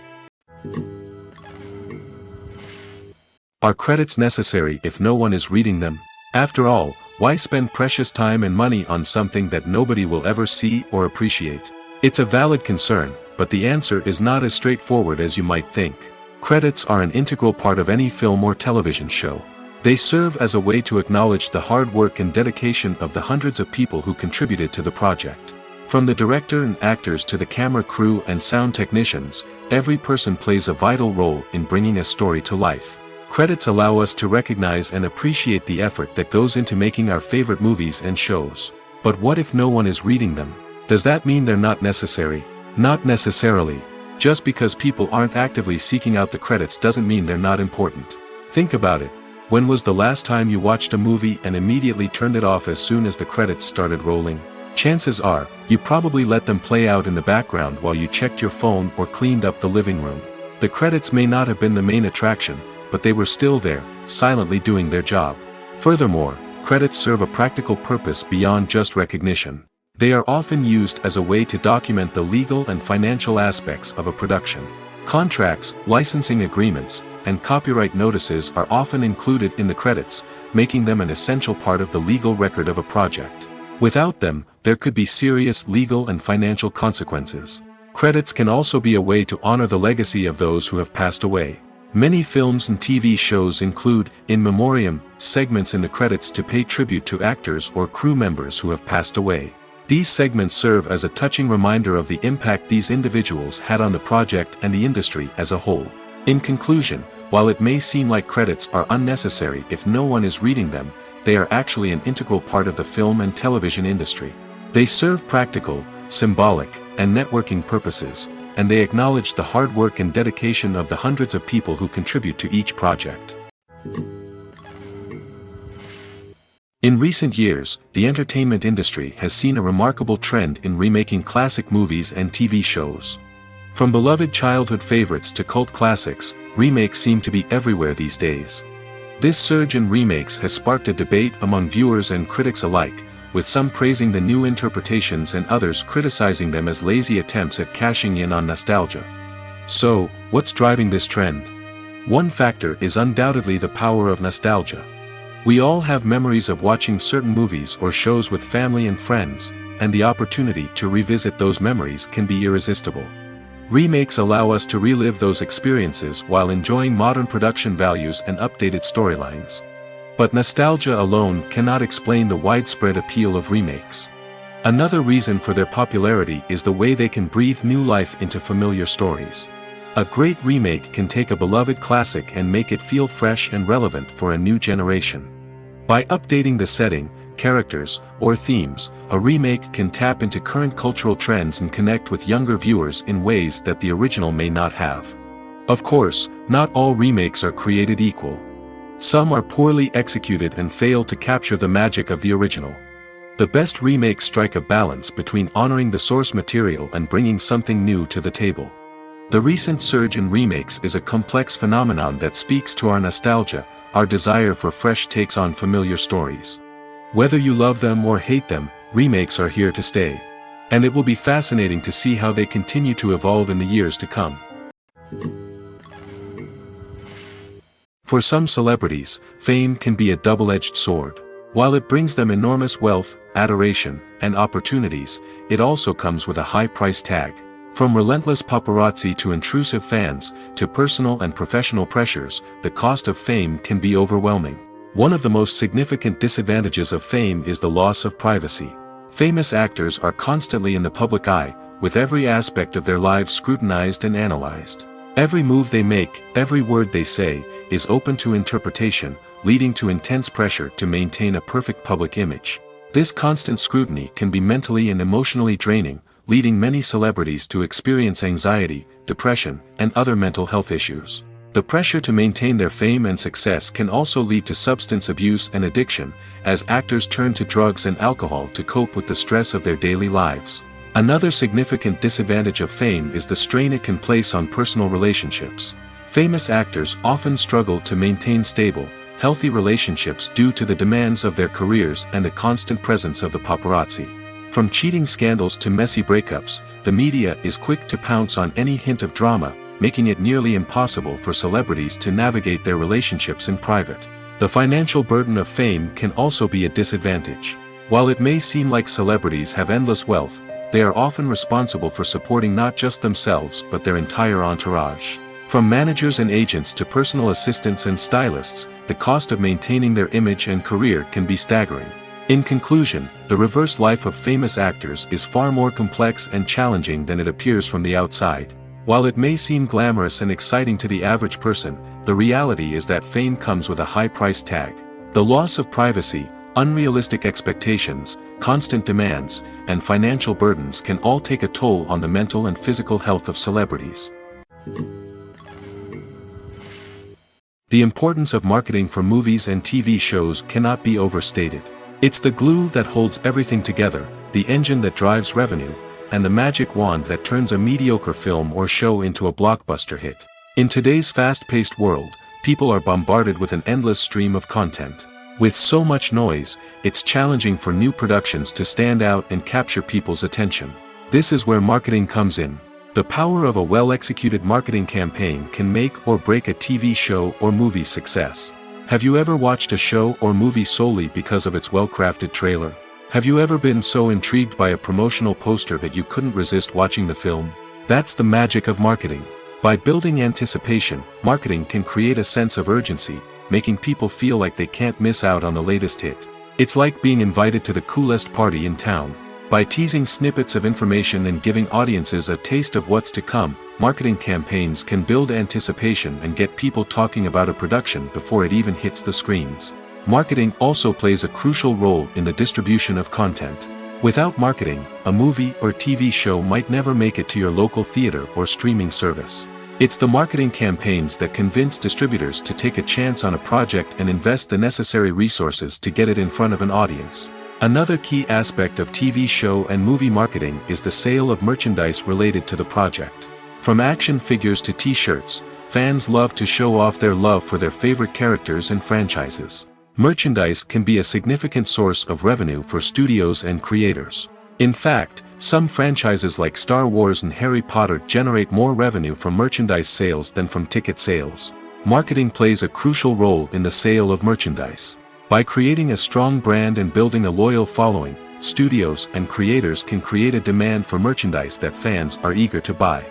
S1: Are credits necessary if no one is reading them? After all, why spend precious time and money on something that nobody will ever see or appreciate? It's a valid concern, but the answer is not as straightforward as you might think. Credits are an integral part of any film or television show. They serve as a way to acknowledge the hard work and dedication of the hundreds of people who contributed to the project. From the director and actors to the camera crew and sound technicians, every person plays a vital role in bringing a story to life. Credits allow us to recognize and appreciate the effort that goes into making our favorite movies and shows. But what if no one is reading them? Does that mean they're not necessary? Not necessarily. Just because people aren't actively seeking out the credits doesn't mean they're not important. Think about it. When was the last time you watched a movie and immediately turned it off as soon as the credits started rolling? Chances are, you probably let them play out in the background while you checked your phone or cleaned up the living room. The credits may not have been the main attraction, but they were still there, silently doing their job. Furthermore, credits serve a practical purpose beyond just recognition. They are often used as a way to document the legal and financial aspects of a production. Contracts, licensing agreements, and copyright notices are often included in the credits, making them an essential part of the legal record of a project. Without them, there could be serious legal and financial consequences. Credits can also be a way to honor the legacy of those who have passed away. Many films and TV shows include, in memoriam, segments in the credits to pay tribute to actors or crew members who have passed away. These segments serve as a touching reminder of the impact these individuals had on the project and the industry as a whole. In conclusion, while it may seem like credits are unnecessary if no one is reading them, they are actually an integral part of the film and television industry. They serve practical, symbolic, and networking purposes, and they acknowledge the hard work and dedication of the hundreds of people who contribute to each project. In recent years, the entertainment industry has seen a remarkable trend in remaking classic movies and TV shows. From beloved childhood favorites to cult classics, remakes seem to be everywhere these days. This surge in remakes has sparked a debate among viewers and critics alike, with some praising the new interpretations and others criticizing them as lazy attempts at cashing in on nostalgia. So, what's driving this trend? One factor is undoubtedly the power of nostalgia. We all have memories of watching certain movies or shows with family and friends, and the opportunity to revisit those memories can be irresistible. Remakes allow us to relive those experiences while enjoying modern production values and updated storylines. But nostalgia alone cannot explain the widespread appeal of remakes. Another reason for their popularity is the way they can breathe new life into familiar stories. A great remake can take a beloved classic and make it feel fresh and relevant for a new generation. By updating the setting, characters, or themes, a remake can tap into current cultural trends and connect with younger viewers in ways that the original may not have. Of course, not all remakes are created equal. Some are poorly executed and fail to capture the magic of the original. The best remakes strike a balance between honoring the source material and bringing something new to the table. The recent surge in remakes is a complex phenomenon that speaks to our nostalgia, our desire for fresh takes on familiar stories. Whether you love them or hate them, remakes are here to stay. And it will be fascinating to see how they continue to evolve in the years to come. For some celebrities, fame can be a double-edged sword. While it brings them enormous wealth, adoration, and opportunities, it also comes with a high price tag. From relentless paparazzi to intrusive fans, to personal and professional pressures, the cost of fame can be overwhelming. One of the most significant disadvantages of fame is the loss of privacy. Famous actors are constantly in the public eye, with every aspect of their lives scrutinized and analyzed. Every move they make, every word they say, is open to interpretation, leading to intense pressure to maintain a perfect public image. This constant scrutiny can be mentally and emotionally draining, leading many celebrities to experience anxiety, depression, and other mental health issues. The pressure to maintain their fame and success can also lead to substance abuse and addiction, as actors turn to drugs and alcohol to cope with the stress of their daily lives. Another significant disadvantage of fame is the strain it can place on personal relationships. Famous actors often struggle to maintain stable, healthy relationships due to the demands of their careers and the constant presence of the paparazzi. From cheating scandals to messy breakups, the media is quick to pounce on any hint of drama, making it nearly impossible for celebrities to navigate their relationships in private. The financial burden of fame can also be a disadvantage. While it may seem like celebrities have endless wealth, they are often responsible for supporting not just themselves but their entire entourage. From managers and agents to personal assistants and stylists, the cost of maintaining their image and career can be staggering. In conclusion, the reverse life of famous actors is far more complex and challenging than it appears from the outside. While it may seem glamorous and exciting to the average person, the reality is that fame comes with a high price tag. The loss of privacy, unrealistic expectations, constant demands, and financial burdens can all take a toll on the mental and physical health of celebrities. The importance of marketing for movies and TV shows cannot be overstated. It's the glue that holds everything together, the engine that drives revenue, and the magic wand that turns a mediocre film or show into a blockbuster hit. In today's fast-paced world, people are bombarded with an endless stream of content. With so much noise, it's challenging for new productions to stand out and capture people's attention. This is where marketing comes in. The power of a well-executed marketing campaign can make or break a TV show or movie's success. Have you ever watched a show or movie solely because of its well-crafted trailer? Have you ever been so intrigued by a promotional poster that you couldn't resist watching the film? That's the magic of marketing. By building anticipation, marketing can create a sense of urgency, making people feel like they can't miss out on the latest hit. It's like being invited to the coolest party in town. By teasing snippets of information and giving audiences a taste of what's to come, marketing campaigns can build anticipation and get people talking about a production before it even hits the screens. Marketing also plays a crucial role in the distribution of content. Without marketing, a movie or TV show might never make it to your local theater or streaming service. It's the marketing campaigns that convince distributors to take a chance on a project and invest the necessary resources to get it in front of an audience. Another key aspect of TV show and movie marketing is the sale of merchandise related to the project. From action figures to t-shirts, fans love to show off their love for their favorite characters and franchises. Merchandise can be a significant source of revenue for studios and creators. In fact, some franchises like Star Wars and Harry Potter generate more revenue from merchandise sales than from ticket sales. Marketing plays a crucial role in the sale of merchandise. By creating a strong brand and building a loyal following, studios and creators can create a demand for merchandise that fans are eager to buy.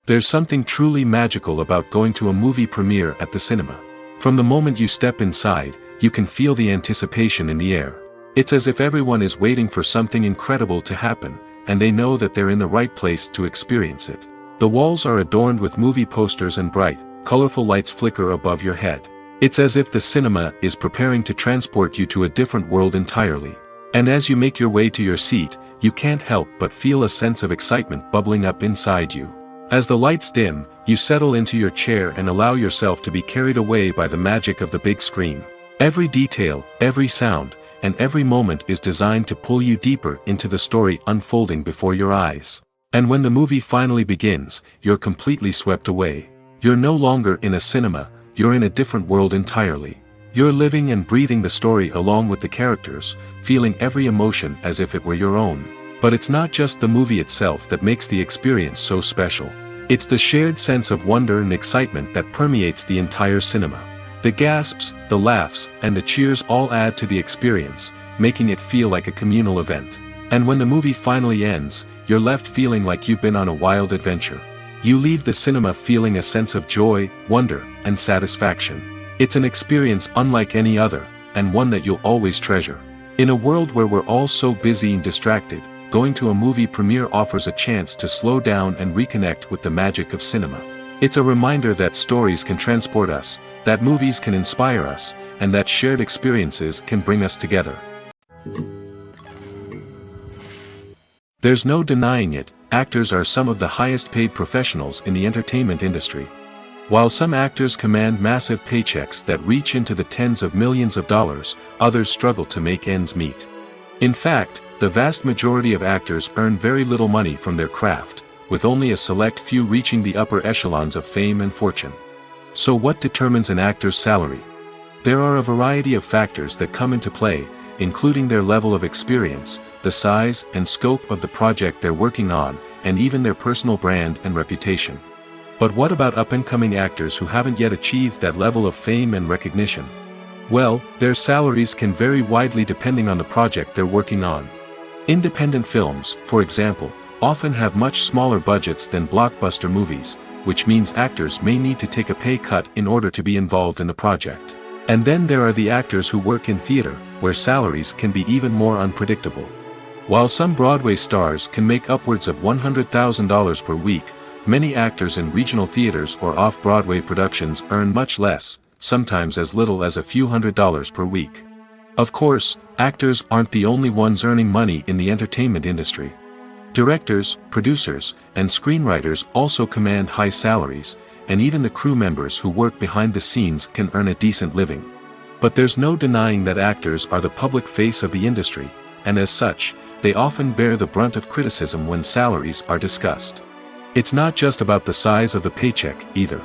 S1: There's something truly magical about going to a movie premiere at the cinema. From the moment you step inside, you can feel the anticipation in the air. It's as if everyone is waiting for something incredible to happen, and they know that they're in the right place to experience it. The walls are adorned with movie posters and bright, colorful lights flicker above your head. It's as if the cinema is preparing to transport you to a different world entirely. And as you make your way to your seat, you can't help but feel a sense of excitement bubbling up inside you. As the lights dim, you settle into your chair and allow yourself to be carried away by the magic of the big screen. Every detail, every sound, and every moment is designed to pull you deeper into the story unfolding before your eyes. And when the movie finally begins, you're completely swept away. You're no longer in a cinema, you're in a different world entirely. You're living and breathing the story along with the characters, feeling every emotion as if it were your own. But it's not just the movie itself that makes the experience so special. It's the shared sense of wonder and excitement that permeates the entire cinema. The gasps, the laughs, and the cheers all add to the experience, making it feel like a communal event. And when the movie finally ends, you're left feeling like you've been on a wild adventure. You leave the cinema feeling a sense of joy, wonder, and satisfaction. It's an experience unlike any other, and one that you'll always treasure. In a world where we're all so busy and distracted, going to a movie premiere offers a chance to slow down and reconnect with the magic of cinema. It's a reminder that stories can transport us, that movies can inspire us, and that shared experiences can bring us together. There's no denying it, actors are some of the highest paid professionals in the entertainment industry. While some actors command massive paychecks that reach into the tens of millions of dollars, others struggle to make ends meet. In fact, the vast majority of actors earn very little money from their craft, with only a select few reaching the upper echelons of fame and fortune. So what determines an actor's salary? There are a variety of factors that come into play, including their level of experience, the size and scope of the project they're working on, and even their personal brand and reputation. But what about up-and-coming actors who haven't yet achieved that level of fame and recognition? Well, their salaries can vary widely depending on the project they're working on. Independent films, for example, often have much smaller budgets than blockbuster movies, which means actors may need to take a pay cut in order to be involved in the project. And then there are the actors who work in theater, where salaries can be even more unpredictable. While some Broadway stars can make upwards of $100,000 per week, many actors in regional theaters or off-Broadway productions earn much less, sometimes as little as a few $100s per week. Of course, actors aren't the only ones earning money in the entertainment industry. Directors, producers, and screenwriters also command high salaries, and even the crew members who work behind the scenes can earn a decent living. But there's no denying that actors are the public face of the industry, and as such, they often bear the brunt of criticism when salaries are discussed. It's not just about the size of the paycheck, either.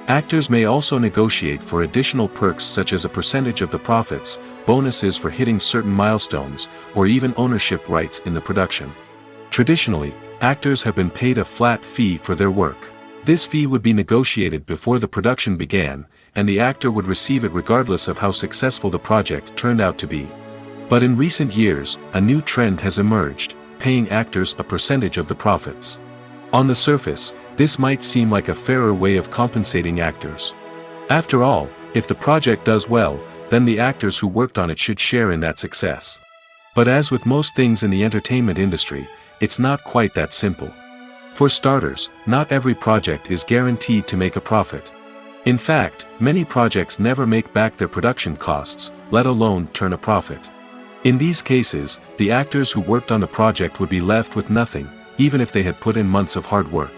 S1: Actors may also negotiate for additional perks such as a percentage of the profits, bonuses for hitting certain milestones, or even ownership rights in the production. Traditionally, actors have been paid a flat fee for their work. This fee would be negotiated before the production began, and the actor would receive it regardless of how successful the project turned out to be. But in recent years, a new trend has emerged, paying actors a percentage of the profits. On the surface, this might seem like a fairer way of compensating actors. After all, if the project does well, then the actors who worked on it should share in that success. But as with most things in the entertainment industry, it's not quite that simple. For starters, not every project is guaranteed to make a profit. In fact, many projects never make back their production costs, let alone turn a profit. In these cases, the actors who worked on the project would be left with nothing, even if they had put in months of hard work.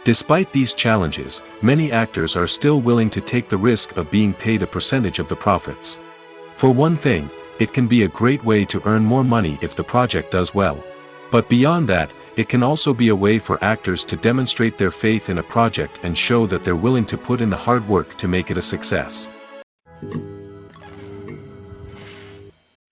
S1: Despite these challenges, many actors are still willing to take the risk of being paid a percentage of the profits. For one thing, it can be a great way to earn more money if the project does well. But beyond that, it can also be a way for actors to demonstrate their faith in a project and show that they're willing to put in the hard work to make it a success.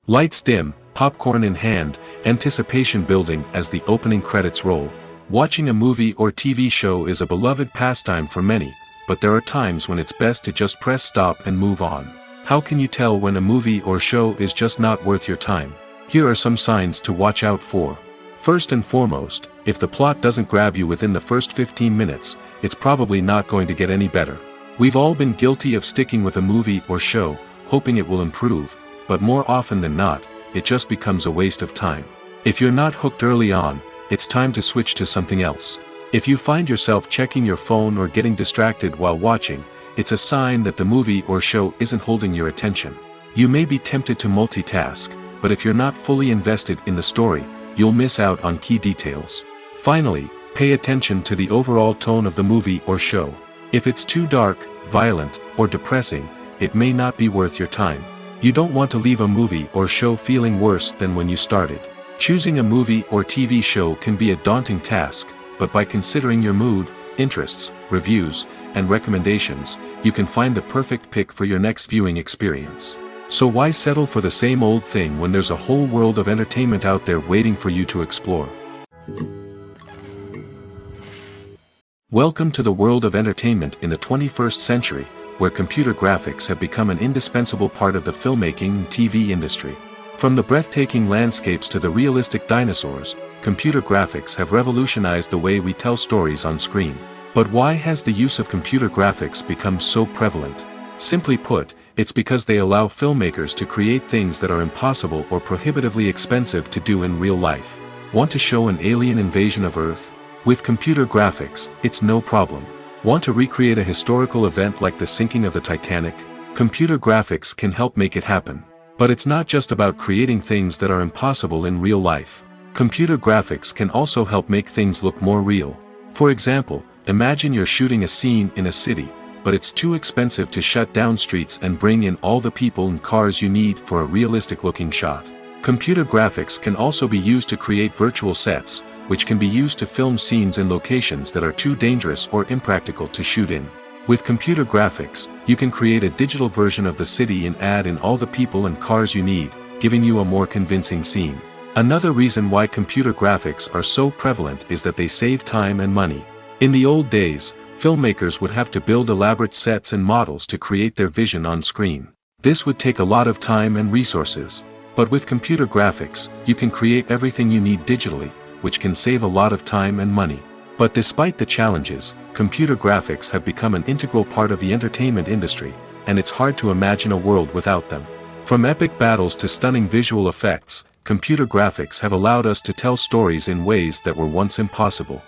S1: Lights dim, popcorn in hand, anticipation building as the opening credits roll. Watching a movie or TV show is a beloved pastime for many, but there are times when it's best to just press stop and move on. How can you tell when a movie or show is just not worth your time? Here are some signs to watch out for. First and foremost, if the plot doesn't grab you within the first 15 minutes, it's probably not going to get any better. We've all been guilty of sticking with a movie or show, hoping it will improve, but more often than not, it just becomes a waste of time. If you're not hooked early on, it's time to switch to something else. If you find yourself checking your phone or getting distracted while watching, it's a sign that the movie or show isn't holding your attention. You may be tempted to multitask, but if you're not fully invested in the story, you'll miss out on key details. Finally, pay attention to the overall tone of the movie or show. If it's too dark, violent, or depressing, it may not be worth your time. You don't want to leave a movie or show feeling worse than when you started. Choosing a movie or TV show can be a daunting task, but by considering your mood, interests, reviews, and recommendations, you can find the perfect pick for your next viewing experience. So why settle for the same old thing when there's a whole world of entertainment out there waiting for you to explore? Welcome to the world of entertainment in the 21st century, where computer graphics have become an indispensable part of the filmmaking and TV industry. From the breathtaking landscapes to the realistic dinosaurs, computer graphics have revolutionized the way we tell stories on screen. But why has the use of computer graphics become so prevalent? Simply put, it's because they allow filmmakers to create things that are impossible or prohibitively expensive to do in real life. Want to show an alien invasion of Earth? With computer graphics, it's no problem. Want to recreate a historical event like the sinking of the Titanic? Computer graphics can help make it happen. But it's not just about creating things that are impossible in real life. Computer graphics can also help make things look more real. For example, imagine you're shooting a scene in a city, but it's too expensive to shut down streets and bring in all the people and cars you need for a realistic-looking shot. Computer graphics can also be used to create virtual sets, which can be used to film scenes in locations that are too dangerous or impractical to shoot in. With computer graphics, you can create a digital version of the city and add in all the people and cars you need, giving you a more convincing scene. Another reason why computer graphics are so prevalent is that they save time and money. In the old days, filmmakers would have to build elaborate sets and models to create their vision on screen. This would take a lot of time and resources. But with computer graphics, you can create everything you need digitally, which can save a lot of time and money. But despite the challenges, computer graphics have become an integral part of the entertainment industry, and it's hard to imagine a world without them. From epic battles to stunning visual effects, computer graphics have allowed us to tell stories in ways that were once impossible.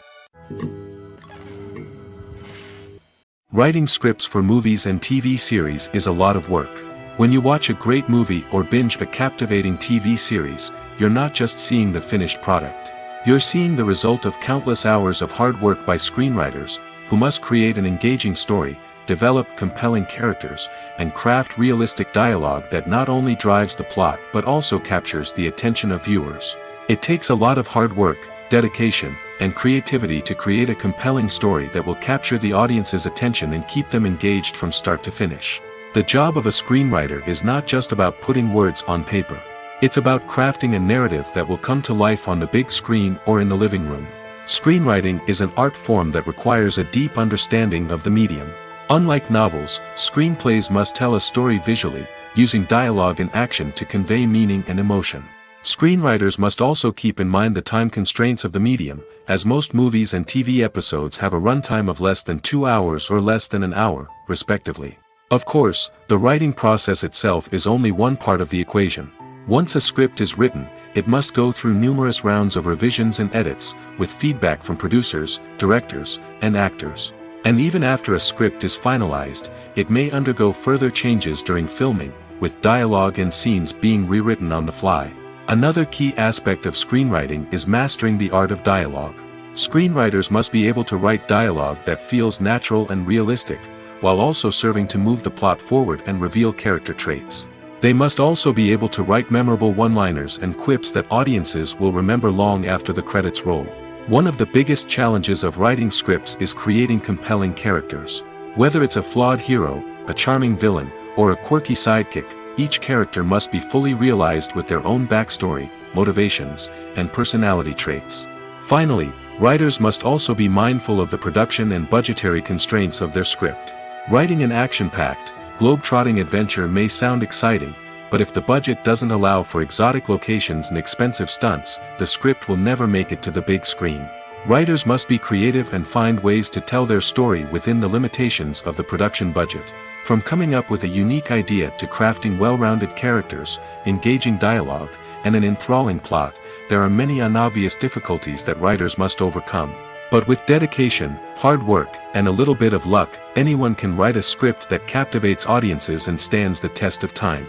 S1: Writing scripts for movies and TV series is a lot of work. When you watch a great movie or binge a captivating TV series, you're not just seeing the finished product. You're seeing the result of countless hours of hard work by screenwriters, who must create an engaging story, develop compelling characters, and craft realistic dialogue that not only drives the plot but also captures the attention of viewers. It takes a lot of hard work, dedication, and creativity to create a compelling story that will capture the audience's attention and keep them engaged from start to finish. The job of a screenwriter is not just about putting words on paper. It's about crafting a narrative that will come to life on the big screen or in the living room. Screenwriting is an art form that requires a deep understanding of the medium. Unlike novels, screenplays must tell a story visually, using dialogue and action to convey meaning and emotion. Screenwriters must also keep in mind the time constraints of the medium, as most movies and TV episodes have a runtime of less than 2 hours or less than an hour, respectively. Of course, the writing process itself is only one part of the equation. Once a script is written, it must go through numerous rounds of revisions and edits, with feedback from producers, directors, and actors. And even after a script is finalized, it may undergo further changes during filming, with dialogue and scenes being rewritten on the fly. Another key aspect of screenwriting is mastering the art of dialogue. Screenwriters must be able to write dialogue that feels natural and realistic, while also serving to move the plot forward and reveal character traits. They must also be able to write memorable one-liners and quips that audiences will remember long after the credits roll. One of the biggest challenges of writing scripts is creating compelling characters. Whether it's a flawed hero, a charming villain, or a quirky sidekick, each character must be fully realized with their own backstory, motivations, and personality traits. Finally, writers must also be mindful of the production and budgetary constraints of their script. Writing an action-packed, globe-trotting adventure may sound exciting, but if the budget doesn't allow for exotic locations and expensive stunts, the script will never make it to the big screen. Writers must be creative and find ways to tell their story within the limitations of the production budget. From coming up with a unique idea to crafting well-rounded characters, engaging dialogue, and an enthralling plot, there are many unobvious difficulties that writers must overcome. But with dedication, hard work, and a little bit of luck, anyone can write a script that captivates audiences and stands the test of time.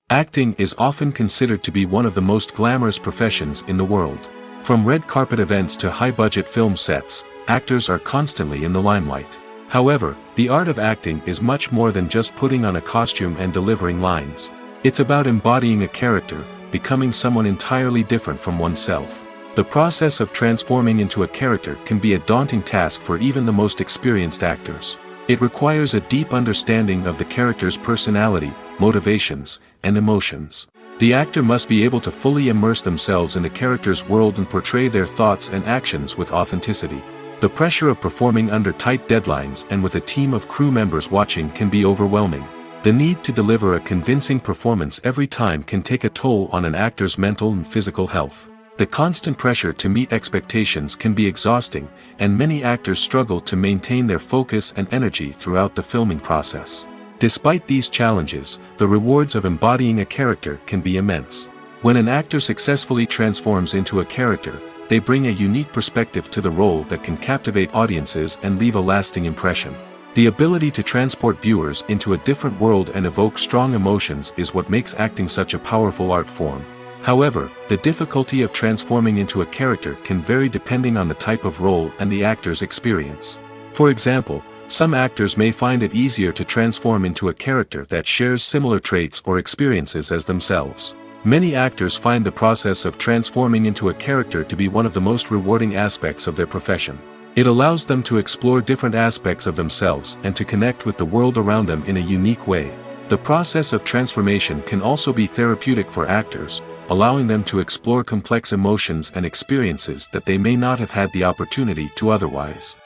S1: Acting is often considered to be one of the most glamorous professions in the world. From red carpet events to high-budget film sets, actors are constantly in the limelight. However, the art of acting is much more than just putting on a costume and delivering lines. It's about embodying a character, becoming someone entirely different from oneself. The process of transforming into a character can be a daunting task for even the most experienced actors. It requires a deep understanding of the character's personality, motivations, and emotions. The actor must be able to fully immerse themselves in the character's world and portray their thoughts and actions with authenticity. The pressure of performing under tight deadlines and with a team of crew members watching can be overwhelming. The need to deliver a convincing performance every time can take a toll on an actor's mental and physical health. The constant pressure to meet expectations can be exhausting, and many actors struggle to maintain their focus and energy throughout the filming process. Despite these challenges, the rewards of embodying a character can be immense. When an actor successfully transforms into a character, they bring a unique perspective to the role that can captivate audiences and leave a lasting impression. The ability to transport viewers into a different world and evoke strong emotions is what makes acting such a powerful art form. However, the difficulty of transforming into a character can vary depending on the type of role and the actor's experience. For example, some actors may find it easier to transform into a character that shares similar traits or experiences as themselves. Many actors find the process of transforming into a character to be one of the most rewarding aspects of their profession. It allows them to explore different aspects of themselves and to connect with the world around them in a unique way. The process of transformation can also be therapeutic for actors, allowing them to explore complex emotions and experiences that they may not have had the opportunity to otherwise.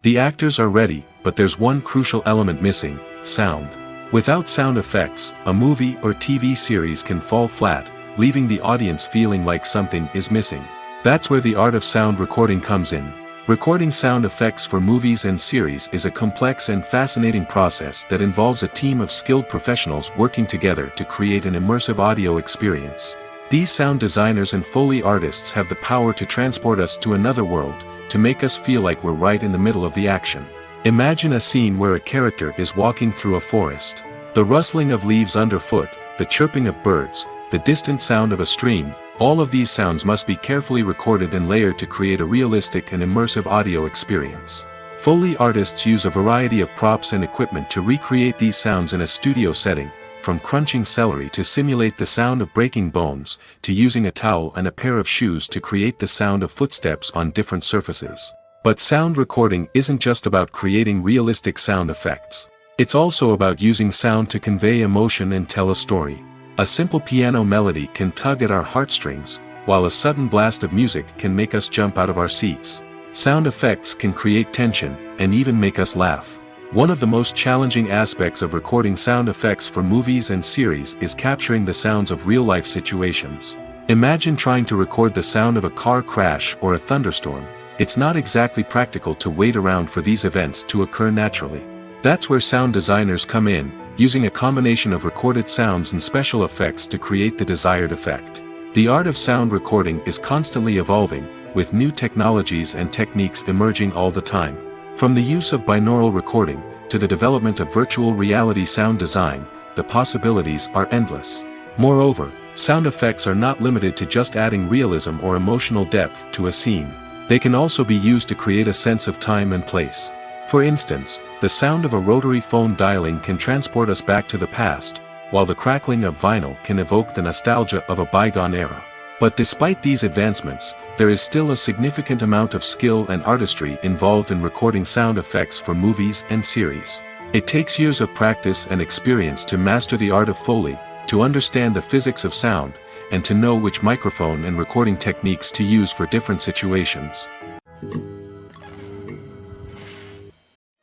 S1: The actors are ready, but there's one crucial element missing: sound. Without sound effects, a movie or TV series can fall flat, leaving the audience feeling like something is missing. That's where the art of sound recording comes in. Recording sound effects for movies and series is a complex and fascinating process that involves a team of skilled professionals working together to create an immersive audio experience. These sound designers and Foley artists have the power to transport us to another world, to make us feel like we're right in the middle of the action. Imagine a scene where a character is walking through a forest. The rustling of leaves underfoot, the chirping of birds, the distant sound of a stream, all of these sounds must be carefully recorded and layered to create a realistic and immersive audio experience. Foley artists use a variety of props and equipment to recreate these sounds in a studio setting, from crunching celery to simulate the sound of breaking bones, to using a towel and a pair of shoes to create the sound of footsteps on different surfaces. But sound recording isn't just about creating realistic sound effects. It's also about using sound to convey emotion and tell a story. A simple piano melody can tug at our heartstrings, while a sudden blast of music can make us jump out of our seats. Sound effects can create tension, and even make us laugh. One of the most challenging aspects of recording sound effects for movies and series is capturing the sounds of real-life situations. Imagine trying to record the sound of a car crash or a thunderstorm. It's not exactly practical to wait around for these events to occur naturally. That's where sound designers come in, using a combination of recorded sounds and special effects to create the desired effect. The art of sound recording is constantly evolving, with new technologies and techniques emerging all the time. From the use of binaural recording, to the development of virtual reality sound design, the possibilities are endless. Moreover, sound effects are not limited to just adding realism or emotional depth to a scene. They can also be used to create a sense of time and place. For instance, the sound of a rotary phone dialing can transport us back to the past, while the crackling of vinyl can evoke the nostalgia of a bygone era. But despite these advancements, there is still a significant amount of skill and artistry involved in recording sound effects for movies and series. It takes years of practice and experience to master the art of Foley, to understand the physics of sound, and to know which microphone and recording techniques to use for different situations.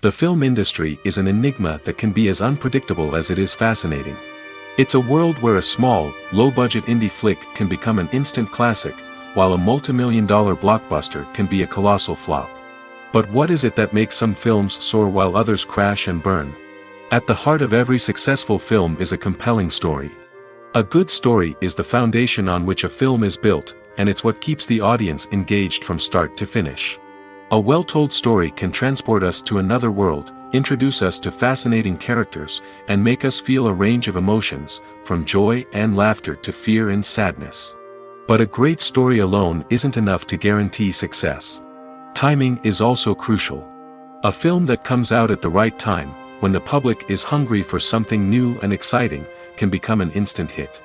S1: The film industry is an enigma that can be as unpredictable as it is fascinating. It's a world where a small, low-budget indie flick can become an instant classic, while a multi-million-dollar blockbuster can be a colossal flop. But what is it that makes some films soar while others crash and burn? At the heart of every successful film is a compelling story. A good story is the foundation on which a film is built, and it's what keeps the audience engaged from start to finish. A well-told story can transport us to another world, introduce us to fascinating characters, and make us feel a range of emotions, from joy and laughter to fear and sadness. But a great story alone isn't enough to guarantee success. Timing is also crucial. A film that comes out at the right time, when the public is hungry for something new and exciting, can become an instant hit.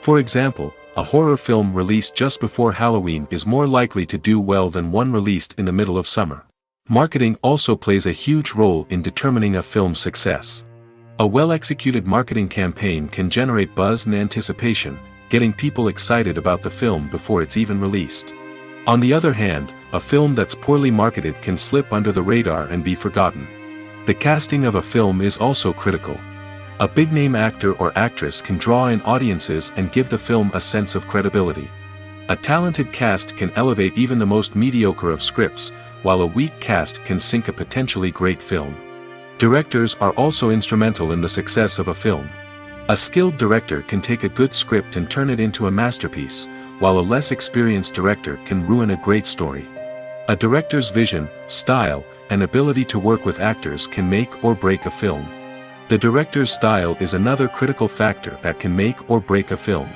S1: For example, A horror film released just before Halloween is more likely to do well than one released in the middle of summer. Marketing also plays a huge role in determining a film's success. A well-executed marketing campaign can generate buzz and anticipation, getting people excited about the film before it's even released. On the other hand, a film that's poorly marketed can slip under the radar and be forgotten. The casting of a film is also critical. A big-name actor or actress can draw in audiences and give the film a sense of credibility. A talented cast can elevate even the most mediocre of scripts, while a weak cast can sink a potentially great film. Directors are also instrumental in the success of a film. A skilled director can take a good script and turn it into a masterpiece, while a less experienced director can ruin a great story. A director's vision, style, and ability to work with actors can make or break a film. The director's style is another critical factor that can make or break a film.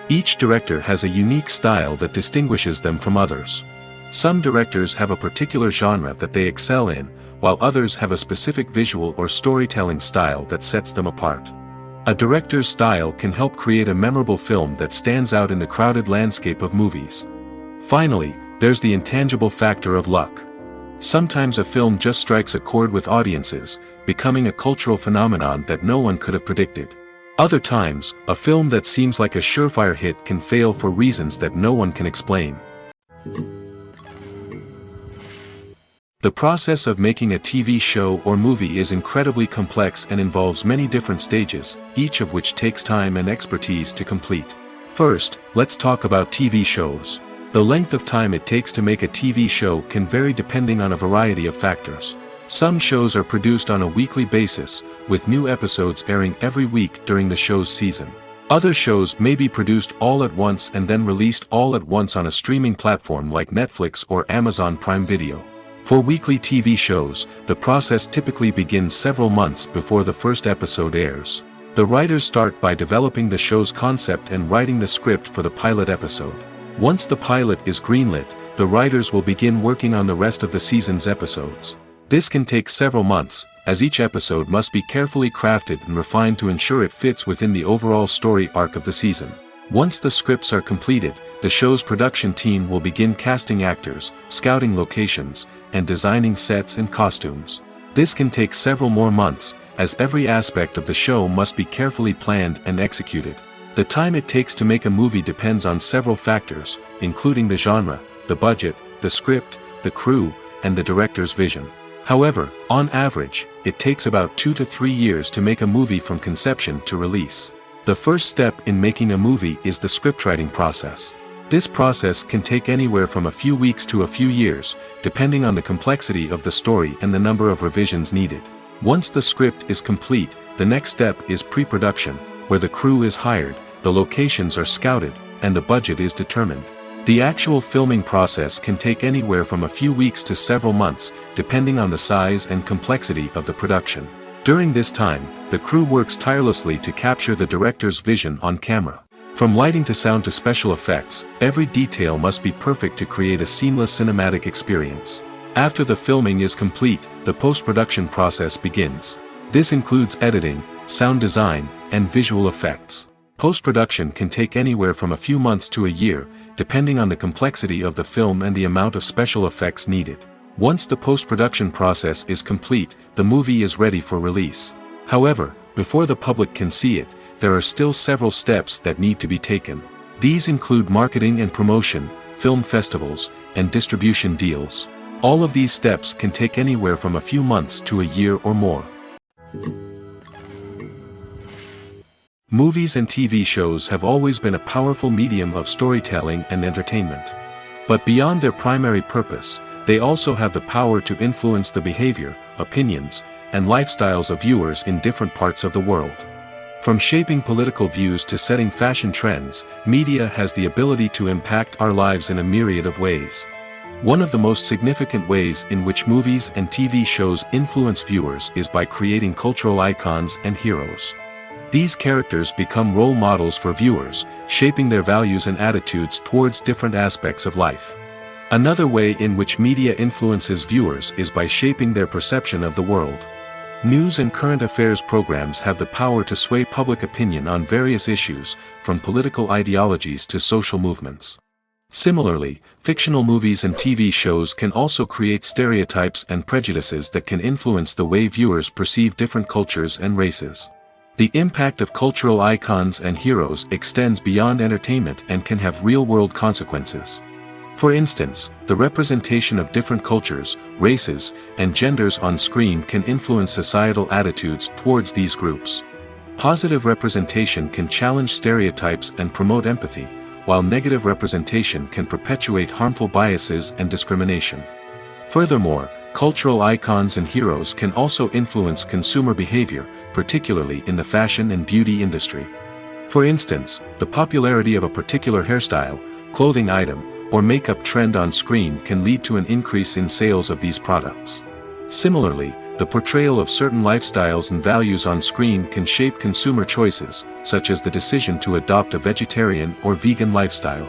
S1: Each director has a unique style that distinguishes them from others. Some directors have a particular genre that they excel in, while others have a specific visual or storytelling style that sets them apart. A director's style can help create a memorable film that stands out in the crowded landscape of movies. Finally, there's the intangible factor of luck. Sometimes a film just strikes a chord with audiences, becoming a cultural phenomenon that no one could have predicted. Other times, a film that seems like a surefire hit can fail for reasons that no one can explain. The process of making a TV show or movie is incredibly complex and involves many different stages, each of which takes time and expertise to complete. First, let's talk about TV shows. The length of time it takes to make a TV show can vary depending on a variety of factors. Some shows are produced on a weekly basis, with new episodes airing every week during the show's season. Other shows may be produced all at once and then released all at once on a streaming platform like Netflix or Amazon Prime Video. For weekly TV shows, the process typically begins several months before the first episode airs. The writers start by developing the show's concept and writing the script for the pilot episode. Once the pilot is greenlit, the writers will begin working on the rest of the season's episodes. This can take several months, as each episode must be carefully crafted and refined to ensure it fits within the overall story arc of the season. Once the scripts are completed, the show's production team will begin casting actors, scouting locations, and designing sets and costumes. This can take several more months, as every aspect of the show must be carefully planned and executed. The time it takes to make a movie depends on several factors, including the genre, the budget, the script, the crew, and the director's vision. However, on average, it takes about 2 to 3 years to make a movie from conception to release. The first step in making a movie is the scriptwriting process. This process can take anywhere from a few weeks to a few years, depending on the complexity of the story and the number of revisions needed. Once the script is complete, the next step is pre-production, where the crew is hired, the locations are scouted, and the budget is determined. The actual filming process can take anywhere from a few weeks to several months, depending on the size and complexity of the production. During this time, the crew works tirelessly to capture the director's vision on camera. From lighting to sound to special effects, every detail must be perfect to create a seamless cinematic experience. After the filming is complete, the post-production process begins. This includes editing, sound design, and visual effects. Post-production can take anywhere from a few months to a year, depending on the complexity of the film and the amount of special effects needed. Once the post-production process is complete, the movie is ready for release. However, before the public can see it, there are still several steps that need to be taken. These include marketing and promotion, film festivals, and distribution deals. All of these steps can take anywhere from a few months to a year or more. Movies and TV shows have always been a powerful medium of storytelling and entertainment. But beyond their primary purpose, they also have the power to influence the behavior, opinions, and lifestyles of viewers in different parts of the world. From shaping political views to setting fashion trends, media has the ability to impact our lives in a myriad of ways. One of the most significant ways in which movies and TV shows influence viewers is by creating cultural icons and heroes. These characters become role models for viewers, shaping their values and attitudes towards different aspects of life. Another way in which media influences viewers is by shaping their perception of the world. News and current affairs programs have the power to sway public opinion on various issues, from political ideologies to social movements. Similarly, fictional movies and TV shows can also create stereotypes and prejudices that can influence the way viewers perceive different cultures and races. The impact of cultural icons and heroes extends beyond entertainment and can have real-world consequences. For instance, the representation of different cultures, races, and genders on screen can influence societal attitudes towards these groups. Positive representation can challenge stereotypes and promote empathy, while negative representation can perpetuate harmful biases and discrimination. Furthermore, cultural icons and heroes can also influence consumer behavior, particularly in the fashion and beauty industry. For instance, the popularity of a particular hairstyle, clothing item, or makeup trend on screen can lead to an increase in sales of these products. Similarly, the portrayal of certain lifestyles and values on screen can shape consumer choices, such as the decision to adopt a vegetarian or vegan lifestyle.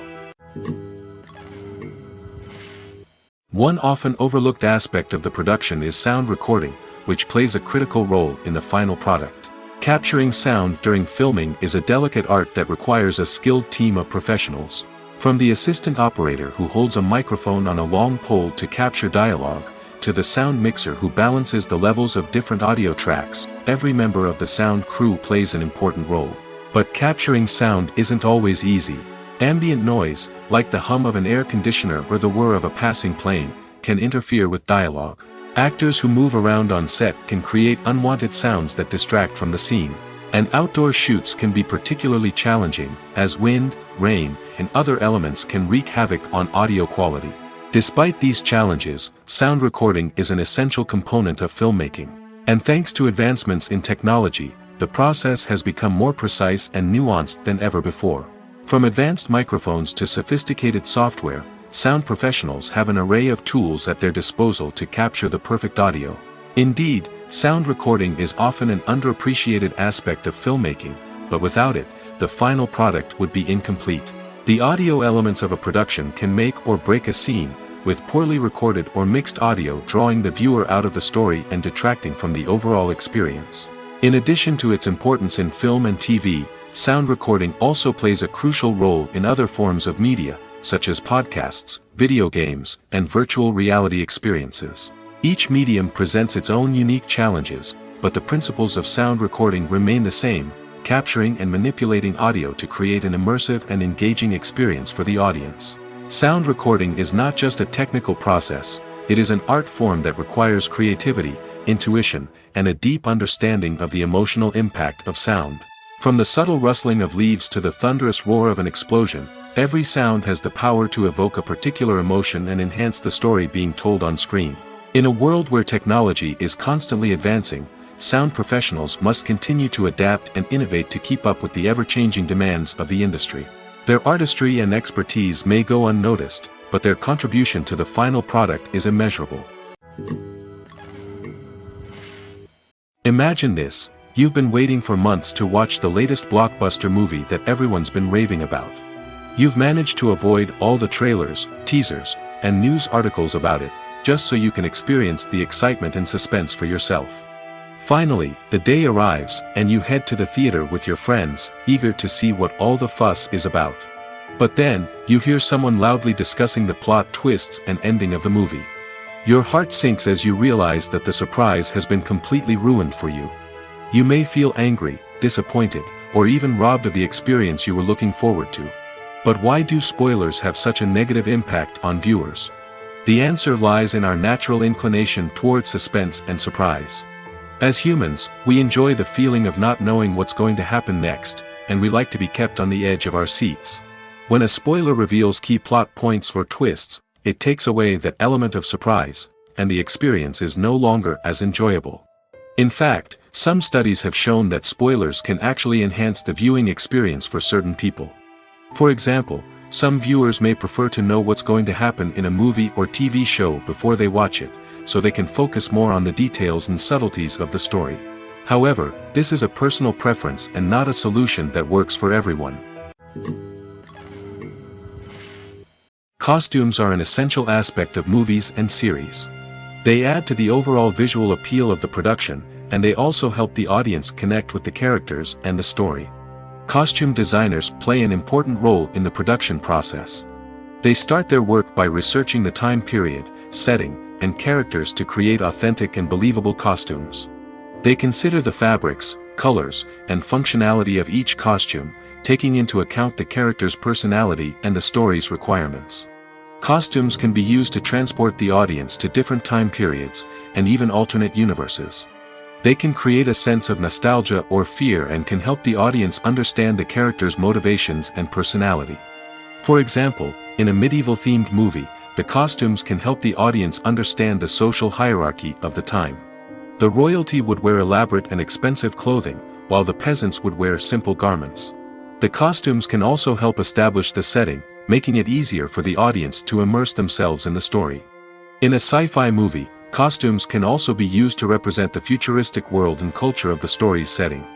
S1: One often overlooked aspect of the production is sound recording, which plays a critical role in the final product. Capturing sound during filming is a delicate art that requires a skilled team of professionals. From the assistant operator who holds a microphone on a long pole to capture dialogue, to the sound mixer who balances the levels of different audio tracks, every member of the sound crew plays an important role. But capturing sound isn't always easy. Ambient noise, like the hum of an air conditioner or the whir of a passing plane, can interfere with dialogue. Actors who move around on set can create unwanted sounds that distract from the scene. And outdoor shoots can be particularly challenging, as wind, rain, and other elements can wreak havoc on audio quality. Despite these challenges, sound recording is an essential component of filmmaking. And thanks to advancements in technology, the process has become more precise and nuanced than ever before. From advanced microphones to sophisticated software, sound professionals have an array of tools at their disposal to capture the perfect audio. Indeed, sound recording is often an underappreciated aspect of filmmaking, but without it, the final product would be incomplete. The audio elements of a production can make or break a scene, with poorly recorded or mixed audio drawing the viewer out of the story and detracting from the overall experience. In addition to its importance in film and TV, sound recording also plays a crucial role in other forms of media, such as podcasts, video games, and virtual reality experiences. Each medium presents its own unique challenges, but the principles of sound recording remain the same, capturing and manipulating audio to create an immersive and engaging experience for the audience. Sound recording is not just a technical process, it is an art form that requires creativity, intuition, and a deep understanding of the emotional impact of sound. From the subtle rustling of leaves to the thunderous roar of an explosion, every sound has the power to evoke a particular emotion and enhance the story being told on screen. In a world where technology is constantly advancing, sound professionals must continue to adapt and innovate to keep up with the ever-changing demands of the industry. Their artistry and expertise may go unnoticed, but their contribution to the final product is immeasurable. Imagine this: you've been waiting for months to watch the latest blockbuster movie that everyone's been raving about. You've managed to avoid all the trailers, teasers, and news articles about it, just so you can experience the excitement and suspense for yourself. Finally, the day arrives, and you head to the theater with your friends, eager to see what all the fuss is about. But then, you hear someone loudly discussing the plot twists and ending of the movie. Your heart sinks as you realize that the surprise has been completely ruined for you. You may feel angry, disappointed, or even robbed of the experience you were looking forward to. But why do spoilers have such a negative impact on viewers? The answer lies in our natural inclination towards suspense and surprise. As humans, we enjoy the feeling of not knowing what's going to happen next, and we like to be kept on the edge of our seats. When a spoiler reveals key plot points or twists, it takes away that element of surprise, and the experience is no longer as enjoyable. In fact, some studies have shown that spoilers can actually enhance the viewing experience for certain people. For example, some viewers may prefer to know what's going to happen in a movie or TV show before they watch it, so they can focus more on the details and subtleties of the story. However, this is a personal preference and not a solution that works for everyone. Costumes are an essential aspect of movies and series. They add to the overall visual appeal of the production, and they also help the audience connect with the characters and the story. Costume designers play an important role in the production process. They start their work by researching the time period, setting, and characters to create authentic and believable costumes. They consider the fabrics, colors, and functionality of each costume, taking into account the character's personality and the story's requirements. Costumes can be used to transport the audience to different time periods, and even alternate universes. They can create a sense of nostalgia or fear and can help the audience understand the character's motivations and personality. For example, in a medieval-themed movie, the costumes can help the audience understand the social hierarchy of the time. The royalty would wear elaborate and expensive clothing, while the peasants would wear simple garments. The costumes can also help establish the setting, making it easier for the audience to immerse themselves in the story. In a sci-fi movie, costumes can also be used to represent the futuristic world and culture of the story's setting.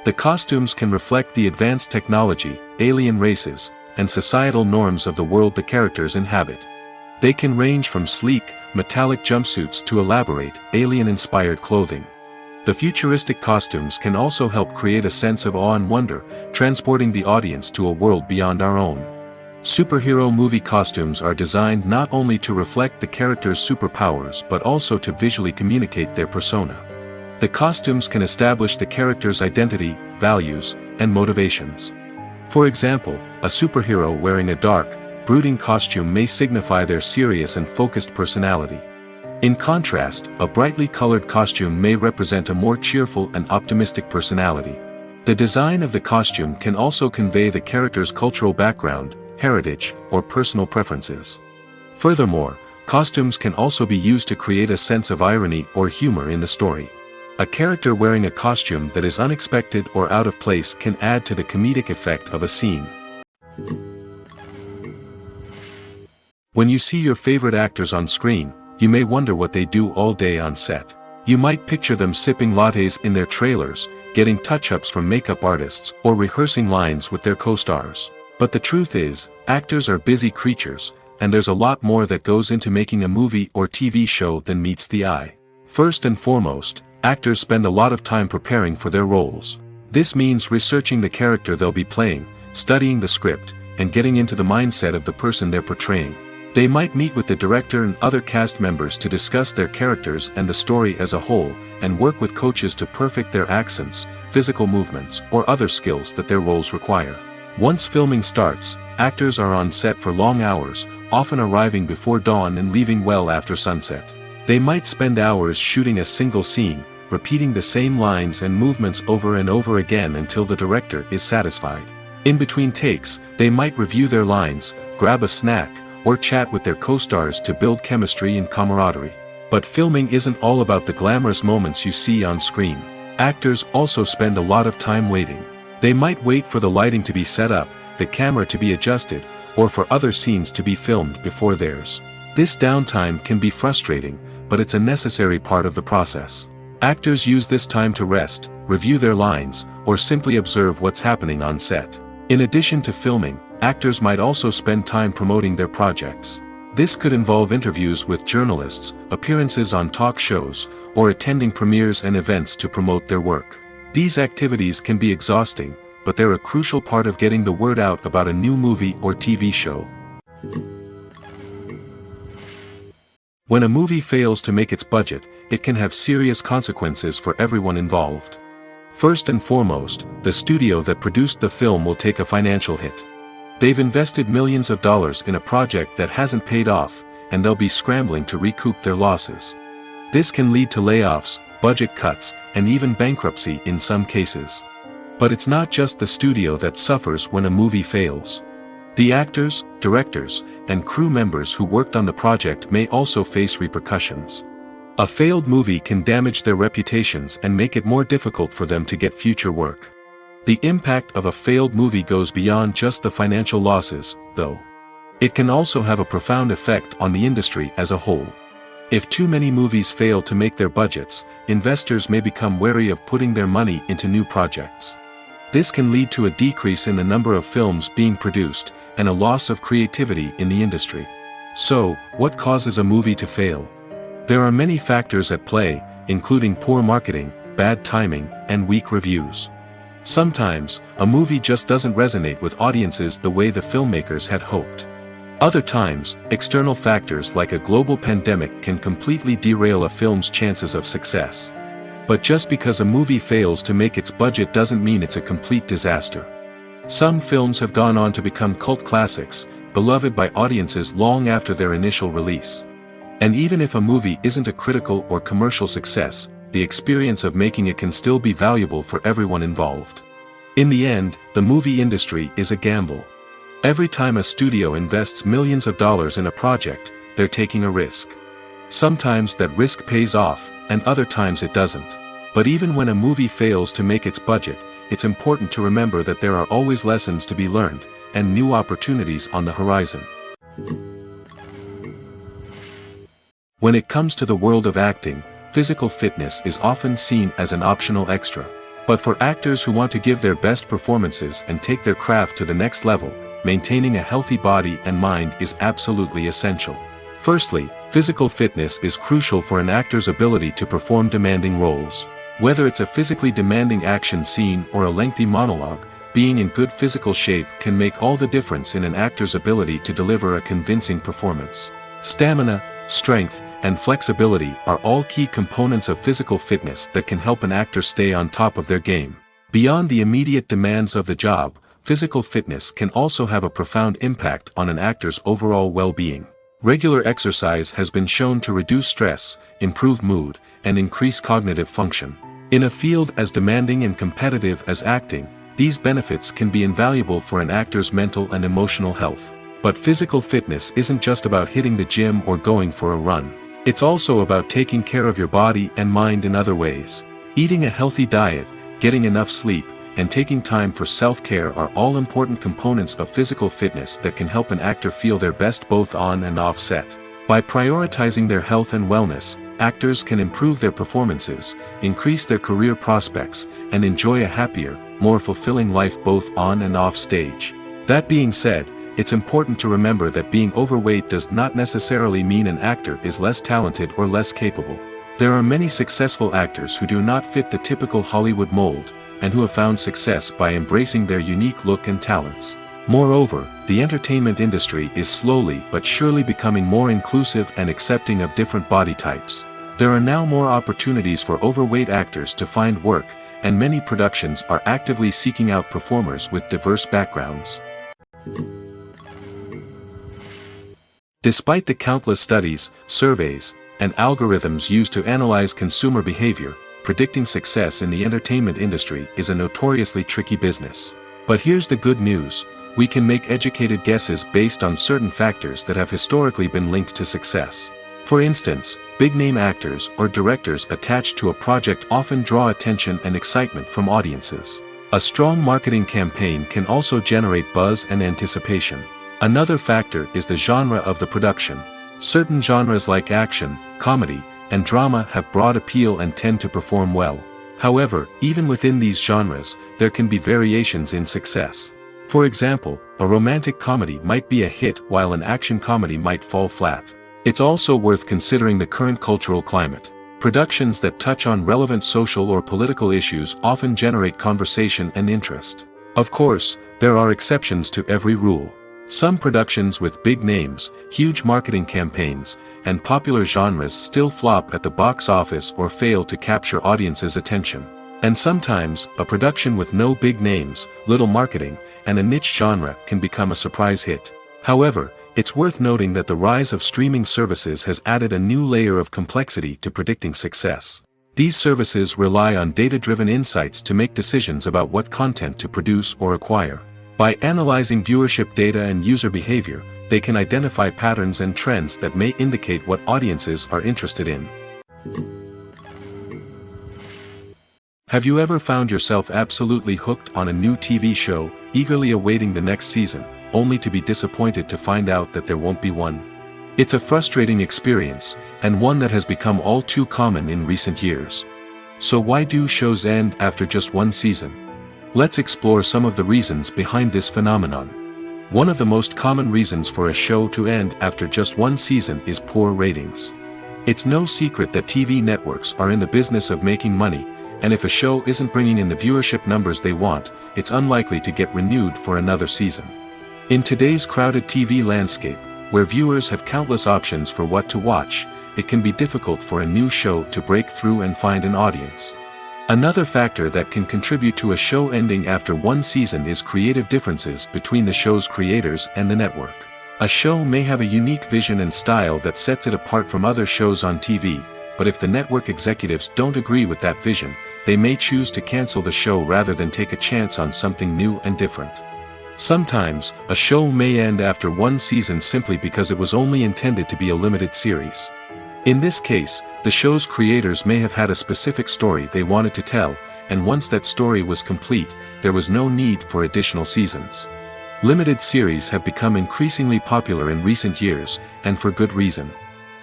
S1: The costumes can reflect the advanced technology, alien races, and societal norms of the world the characters inhabit. They can range from sleek, metallic jumpsuits to elaborate, alien-inspired clothing. The futuristic costumes can also help create a sense of awe and wonder, transporting the audience to a world beyond our own. Superhero movie costumes are designed not only to reflect the character's superpowers but also to visually communicate their persona. The costumes can establish the character's identity, values, and motivations. For example, a superhero wearing a dark, brooding costume may signify their serious and focused personality. In contrast, a brightly colored costume may represent a more cheerful and optimistic personality. The design of the costume can also convey the character's cultural background, heritage, or personal preferences. Furthermore, costumes can also be used to create a sense of irony or humor in the story. A character wearing a costume that is unexpected or out of place can add to the comedic effect of a scene. When you see your favorite actors on screen, you may wonder what they do all day on set. You might picture them sipping lattes in their trailers, getting touch-ups from makeup artists, or rehearsing lines with their co-stars. But the truth is, actors are busy creatures, and there's a lot more that goes into making a movie or TV show than meets the eye. First and foremost, actors spend a lot of time preparing for their roles. This means researching the character they'll be playing, studying the script, and getting into the mindset of the person they're portraying. They might meet with the director and other cast members to discuss their characters and the story as a whole, and work with coaches to perfect their accents, physical movements, or other skills that their roles require. Once filming starts, actors are on set for long hours, often arriving before dawn and leaving well after sunset. They might spend hours shooting a single scene, repeating the same lines and movements over and over again until the director is satisfied. In between takes, they might review their lines, grab a snack, or chat with their co-stars to build chemistry and camaraderie. But filming isn't all about the glamorous moments you see on screen. Actors also spend a lot of time waiting. They might wait for the lighting to be set up, the camera to be adjusted, or for other scenes to be filmed before theirs. This downtime can be frustrating, but it's a necessary part of the process. Actors use this time to rest, review their lines, or simply observe what's happening on set. In addition to filming, actors might also spend time promoting their projects. This could involve interviews with journalists, appearances on talk shows, or attending premieres and events to promote their work. These activities can be exhausting, but they're a crucial part of getting the word out about a new movie or TV show. When a movie fails to make its budget, it can have serious consequences for everyone involved. First and foremost, the studio that produced the film will take a financial hit. They've invested millions of dollars in a project that hasn't paid off, and they'll be scrambling to recoup their losses. This can lead to layoffs, budget cuts, and even bankruptcy in some cases. But it's not just the studio that suffers when a movie fails. The actors, directors, and crew members who worked on the project may also face repercussions. A failed movie can damage their reputations and make it more difficult for them to get future work. The impact of a failed movie goes beyond just the financial losses, though. It can also have a profound effect on the industry as a whole. If too many movies fail to make their budgets, investors may become wary of putting their money into new projects. This can lead to a decrease in the number of films being produced, and a loss of creativity in the industry. So, what causes a movie to fail? There are many factors at play, including poor marketing, bad timing, and weak reviews. Sometimes, a movie just doesn't resonate with audiences the way the filmmakers had hoped. Other times, external factors like a global pandemic can completely derail a film's chances of success. But just because a movie fails to make its budget doesn't mean it's a complete disaster. Some films have gone on to become cult classics, beloved by audiences long after their initial release. And even if a movie isn't a critical or commercial success, the experience of making it can still be valuable for everyone involved. In the end, the movie industry is a gamble. Every time a studio invests millions of dollars in a project, they're taking a risk. Sometimes that risk pays off, and other times it doesn't. But even when a movie fails to make its budget, it's important to remember that there are always lessons to be learned, and new opportunities on the horizon. When it comes to the world of acting, physical fitness is often seen as an optional extra. But for actors who want to give their best performances and take their craft to the next level, maintaining a healthy body and mind is absolutely essential. Firstly, physical fitness is crucial for an actor's ability to perform demanding roles. Whether it's a physically demanding action scene or a lengthy monologue, being in good physical shape can make all the difference in an actor's ability to deliver a convincing performance. Stamina, strength, and flexibility are all key components of physical fitness that can help an actor stay on top of their game. Beyond the immediate demands of the job, physical fitness can also have a profound impact on an actor's overall well-being. Regular exercise has been shown to reduce stress, improve mood, and increase cognitive function. In a field as demanding and competitive as acting, these benefits can be invaluable for an actor's mental and emotional health. But physical fitness isn't just about hitting the gym or going for a run. It's also about taking care of your body and mind in other ways. Eating a healthy diet, getting enough sleep, and taking time for self-care are all important components of physical fitness that can help an actor feel their best both on and off set. By prioritizing their health and wellness, actors can improve their performances, increase their career prospects, and enjoy a happier, more fulfilling life both on and off stage. That being said, it's important to remember that being overweight does not necessarily mean an actor is less talented or less capable. There are many successful actors who do not fit the typical Hollywood mold, and who have found success by embracing their unique look and talents. Moreover, the entertainment industry is slowly but surely becoming more inclusive and accepting of different body types. There are now more opportunities for overweight actors to find work, and many productions are actively seeking out performers with diverse backgrounds. Despite the countless studies, surveys, and algorithms used to analyze consumer behavior, predicting success in the entertainment industry is a notoriously tricky business. But here's the good news: we can make educated guesses based on certain factors that have historically been linked to success. For instance, big-name actors or directors attached to a project often draw attention and excitement from audiences. A strong marketing campaign can also generate buzz and anticipation. Another factor is the genre of the production. Certain genres like action, comedy, and drama have broad appeal and tend to perform well. However, even within these genres, there can be variations in success. For example, a romantic comedy might be a hit while an action comedy might fall flat. It's also worth considering the current cultural climate. Productions that touch on relevant social or political issues often generate conversation and interest. Of course, there are exceptions to every rule. Some productions with big names, huge marketing campaigns, and popular genres still flop at the box office or fail to capture audiences' attention. And sometimes, a production with no big names, little marketing, and a niche genre can become a surprise hit. However, it's worth noting that the rise of streaming services has added a new layer of complexity to predicting success. These services rely on data-driven insights to make decisions about what content to produce or acquire. By analyzing viewership data and user behavior, they can identify patterns and trends that may indicate what audiences are interested in. Have you ever found yourself absolutely hooked on a new TV show, eagerly awaiting the next season, only to be disappointed to find out that there won't be one? It's a frustrating experience, and one that has become all too common in recent years. So why do shows end after just one season? Let's explore some of the reasons behind this phenomenon. One of the most common reasons for a show to end after just one season is poor ratings. It's no secret that TV networks are in the business of making money, and if a show isn't bringing in the viewership numbers they want, it's unlikely to get renewed for another season. In today's crowded TV landscape, where viewers have countless options for what to watch, it can be difficult for a new show to break through and find an audience. Another factor that can contribute to a show ending after one season is creative differences between the show's creators and the network. A show may have a unique vision and style that sets it apart from other shows on TV, but if the network executives don't agree with that vision, they may choose to cancel the show rather than take a chance on something new and different. Sometimes, a show may end after one season simply because it was only intended to be a limited series. In this case, the show's creators may have had a specific story they wanted to tell, and once that story was complete, there was no need for additional seasons. Limited series have become increasingly popular in recent years, and for good reason.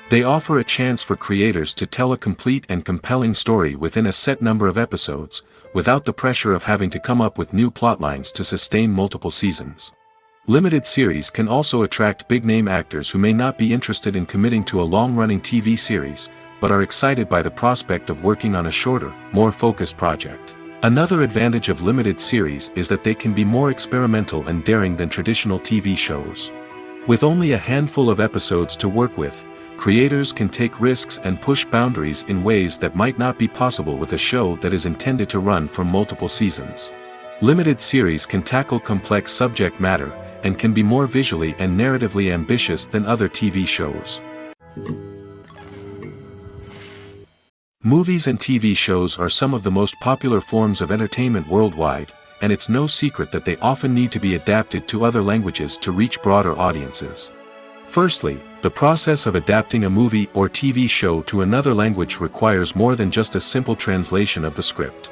S1: They offer a chance for creators to tell a complete and compelling story within a set number of episodes, without the pressure of having to come up with new plotlines to sustain multiple seasons. Limited series can also attract big-name actors who may not be interested in committing to a long-running TV series, but are excited by the prospect of working on a shorter, more focused project. Another advantage of limited series is that they can be more experimental and daring than traditional TV shows. With only a handful of episodes to work with, creators can take risks and push boundaries in ways that might not be possible with a show that is intended to run for multiple seasons. Limited series can tackle complex subject matter, and can be more visually and narratively ambitious than other TV shows. Movies and TV shows are some of the most popular forms of entertainment worldwide, and it's no secret that they often need to be adapted to other languages to reach broader audiences. Firstly, the process of adapting a movie or TV show to another language requires more than just a simple translation of the script.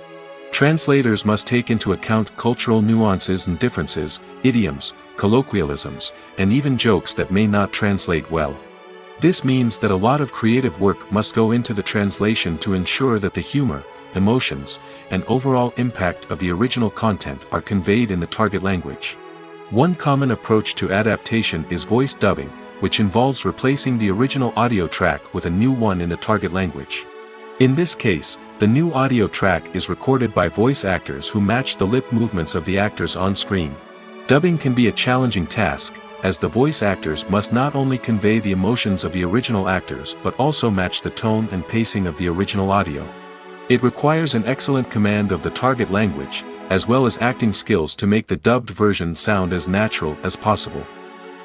S1: Translators must take into account cultural nuances and differences, idioms, colloquialisms, and even jokes that may not translate well. This means that a lot of creative work must go into the translation to ensure that the humor, emotions, and overall impact of the original content are conveyed in the target language. One common approach to adaptation is voice dubbing, which involves replacing the original audio track with a new one in the target language. In this case, the new audio track is recorded by voice actors who match the lip movements of the actors on screen. Dubbing can be a challenging task, as the voice actors must not only convey the emotions of the original actors but also match the tone and pacing of the original audio. It requires an excellent command of the target language, as well as acting skills to make the dubbed version sound as natural as possible.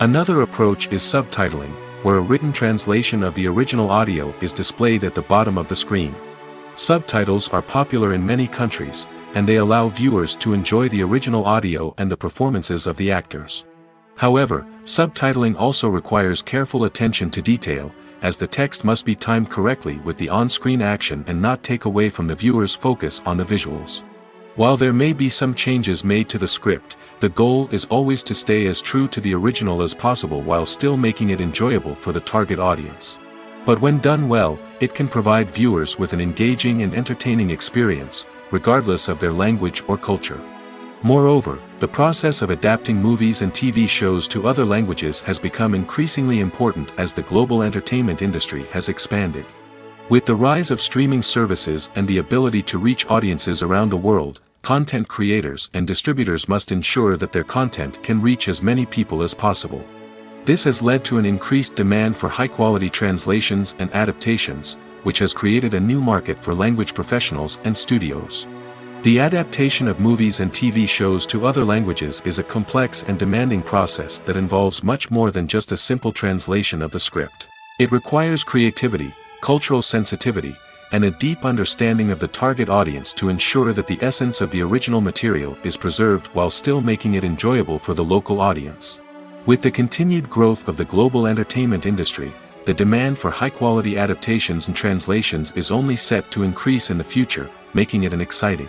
S1: Another approach is subtitling, where a written translation of the original audio is displayed at the bottom of the screen. Subtitles are popular in many countries, and they allow viewers to enjoy the original audio and the performances of the actors. However, subtitling also requires careful attention to detail, as the text must be timed correctly with the on-screen action and not take away from the viewer's focus on the visuals. While there may be some changes made to the script, the goal is always to stay as true to the original as possible while still making it enjoyable for the target audience. But when done well, it can provide viewers with an engaging and entertaining experience, regardless of their language or culture. Moreover, the process of adapting movies and TV shows to other languages has become increasingly important as the global entertainment industry has expanded. With the rise of streaming services and the ability to reach audiences around the world, content creators and distributors must ensure that their content can reach as many people as possible. This has led to an increased demand for high-quality translations and adaptations, which has created a new market for language professionals and studios. The adaptation of movies and TV shows to other languages is a complex and demanding process that involves much more than just a simple translation of the script. It requires creativity, cultural sensitivity, and a deep understanding of the target audience to ensure that the essence of the original material is preserved while still making it enjoyable for the local audience. With the continued growth of the global entertainment industry, the demand for high-quality adaptations and translations is only set to increase in the future, making it an exciting.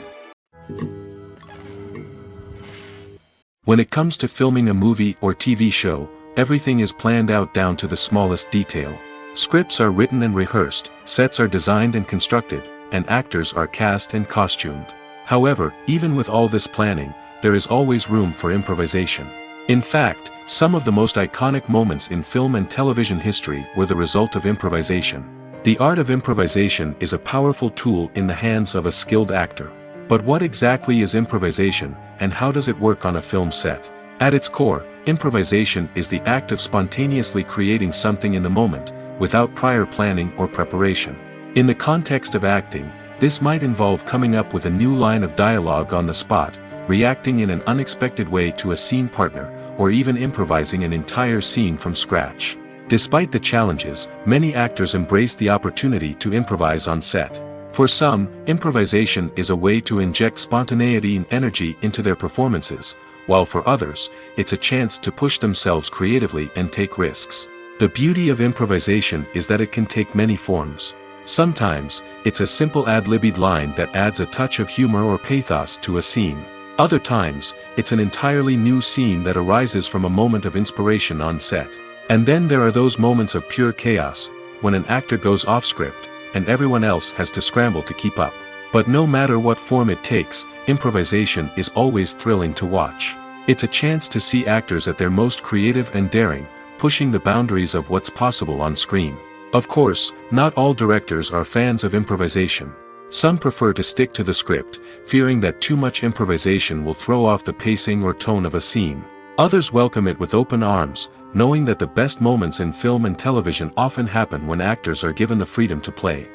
S1: When it comes to filming a movie or TV show, everything is planned out down to the smallest detail. Scripts are written and rehearsed, sets are designed and constructed, and actors are cast and costumed. However, even with all this planning, there is always room for improvisation. In fact, some of the most iconic moments in film and television history were the result of improvisation. The art of improvisation is a powerful tool in the hands of a skilled actor. But what exactly is improvisation, and how does it work on a film set? At its core, improvisation is the act of spontaneously creating something in the moment, without prior planning or preparation. In the context of acting, this might involve coming up with a new line of dialogue on the spot, reacting in an unexpected way to a scene partner, or even improvising an entire scene from scratch. Despite the challenges, many actors embrace the opportunity to improvise on set. For some, improvisation is a way to inject spontaneity and energy into their performances, while for others, it's a chance to push themselves creatively and take risks. The beauty of improvisation is that it can take many forms. Sometimes, it's a simple ad-libbed line that adds a touch of humor or pathos to a scene. Other times, it's an entirely new scene that arises from a moment of inspiration on set. And then there are those moments of pure chaos, when an actor goes off script, and everyone else has to scramble to keep up. But no matter what form it takes, improvisation is always thrilling to watch. It's a chance to see actors at their most creative and daring, pushing the boundaries of what's possible on screen. Of course, not all directors are fans of improvisation. Some prefer to stick to the script, fearing that too much improvisation will throw off the pacing or tone of a scene. Others welcome it with open arms, knowing that the best moments in film and television often happen when actors are given the freedom to play.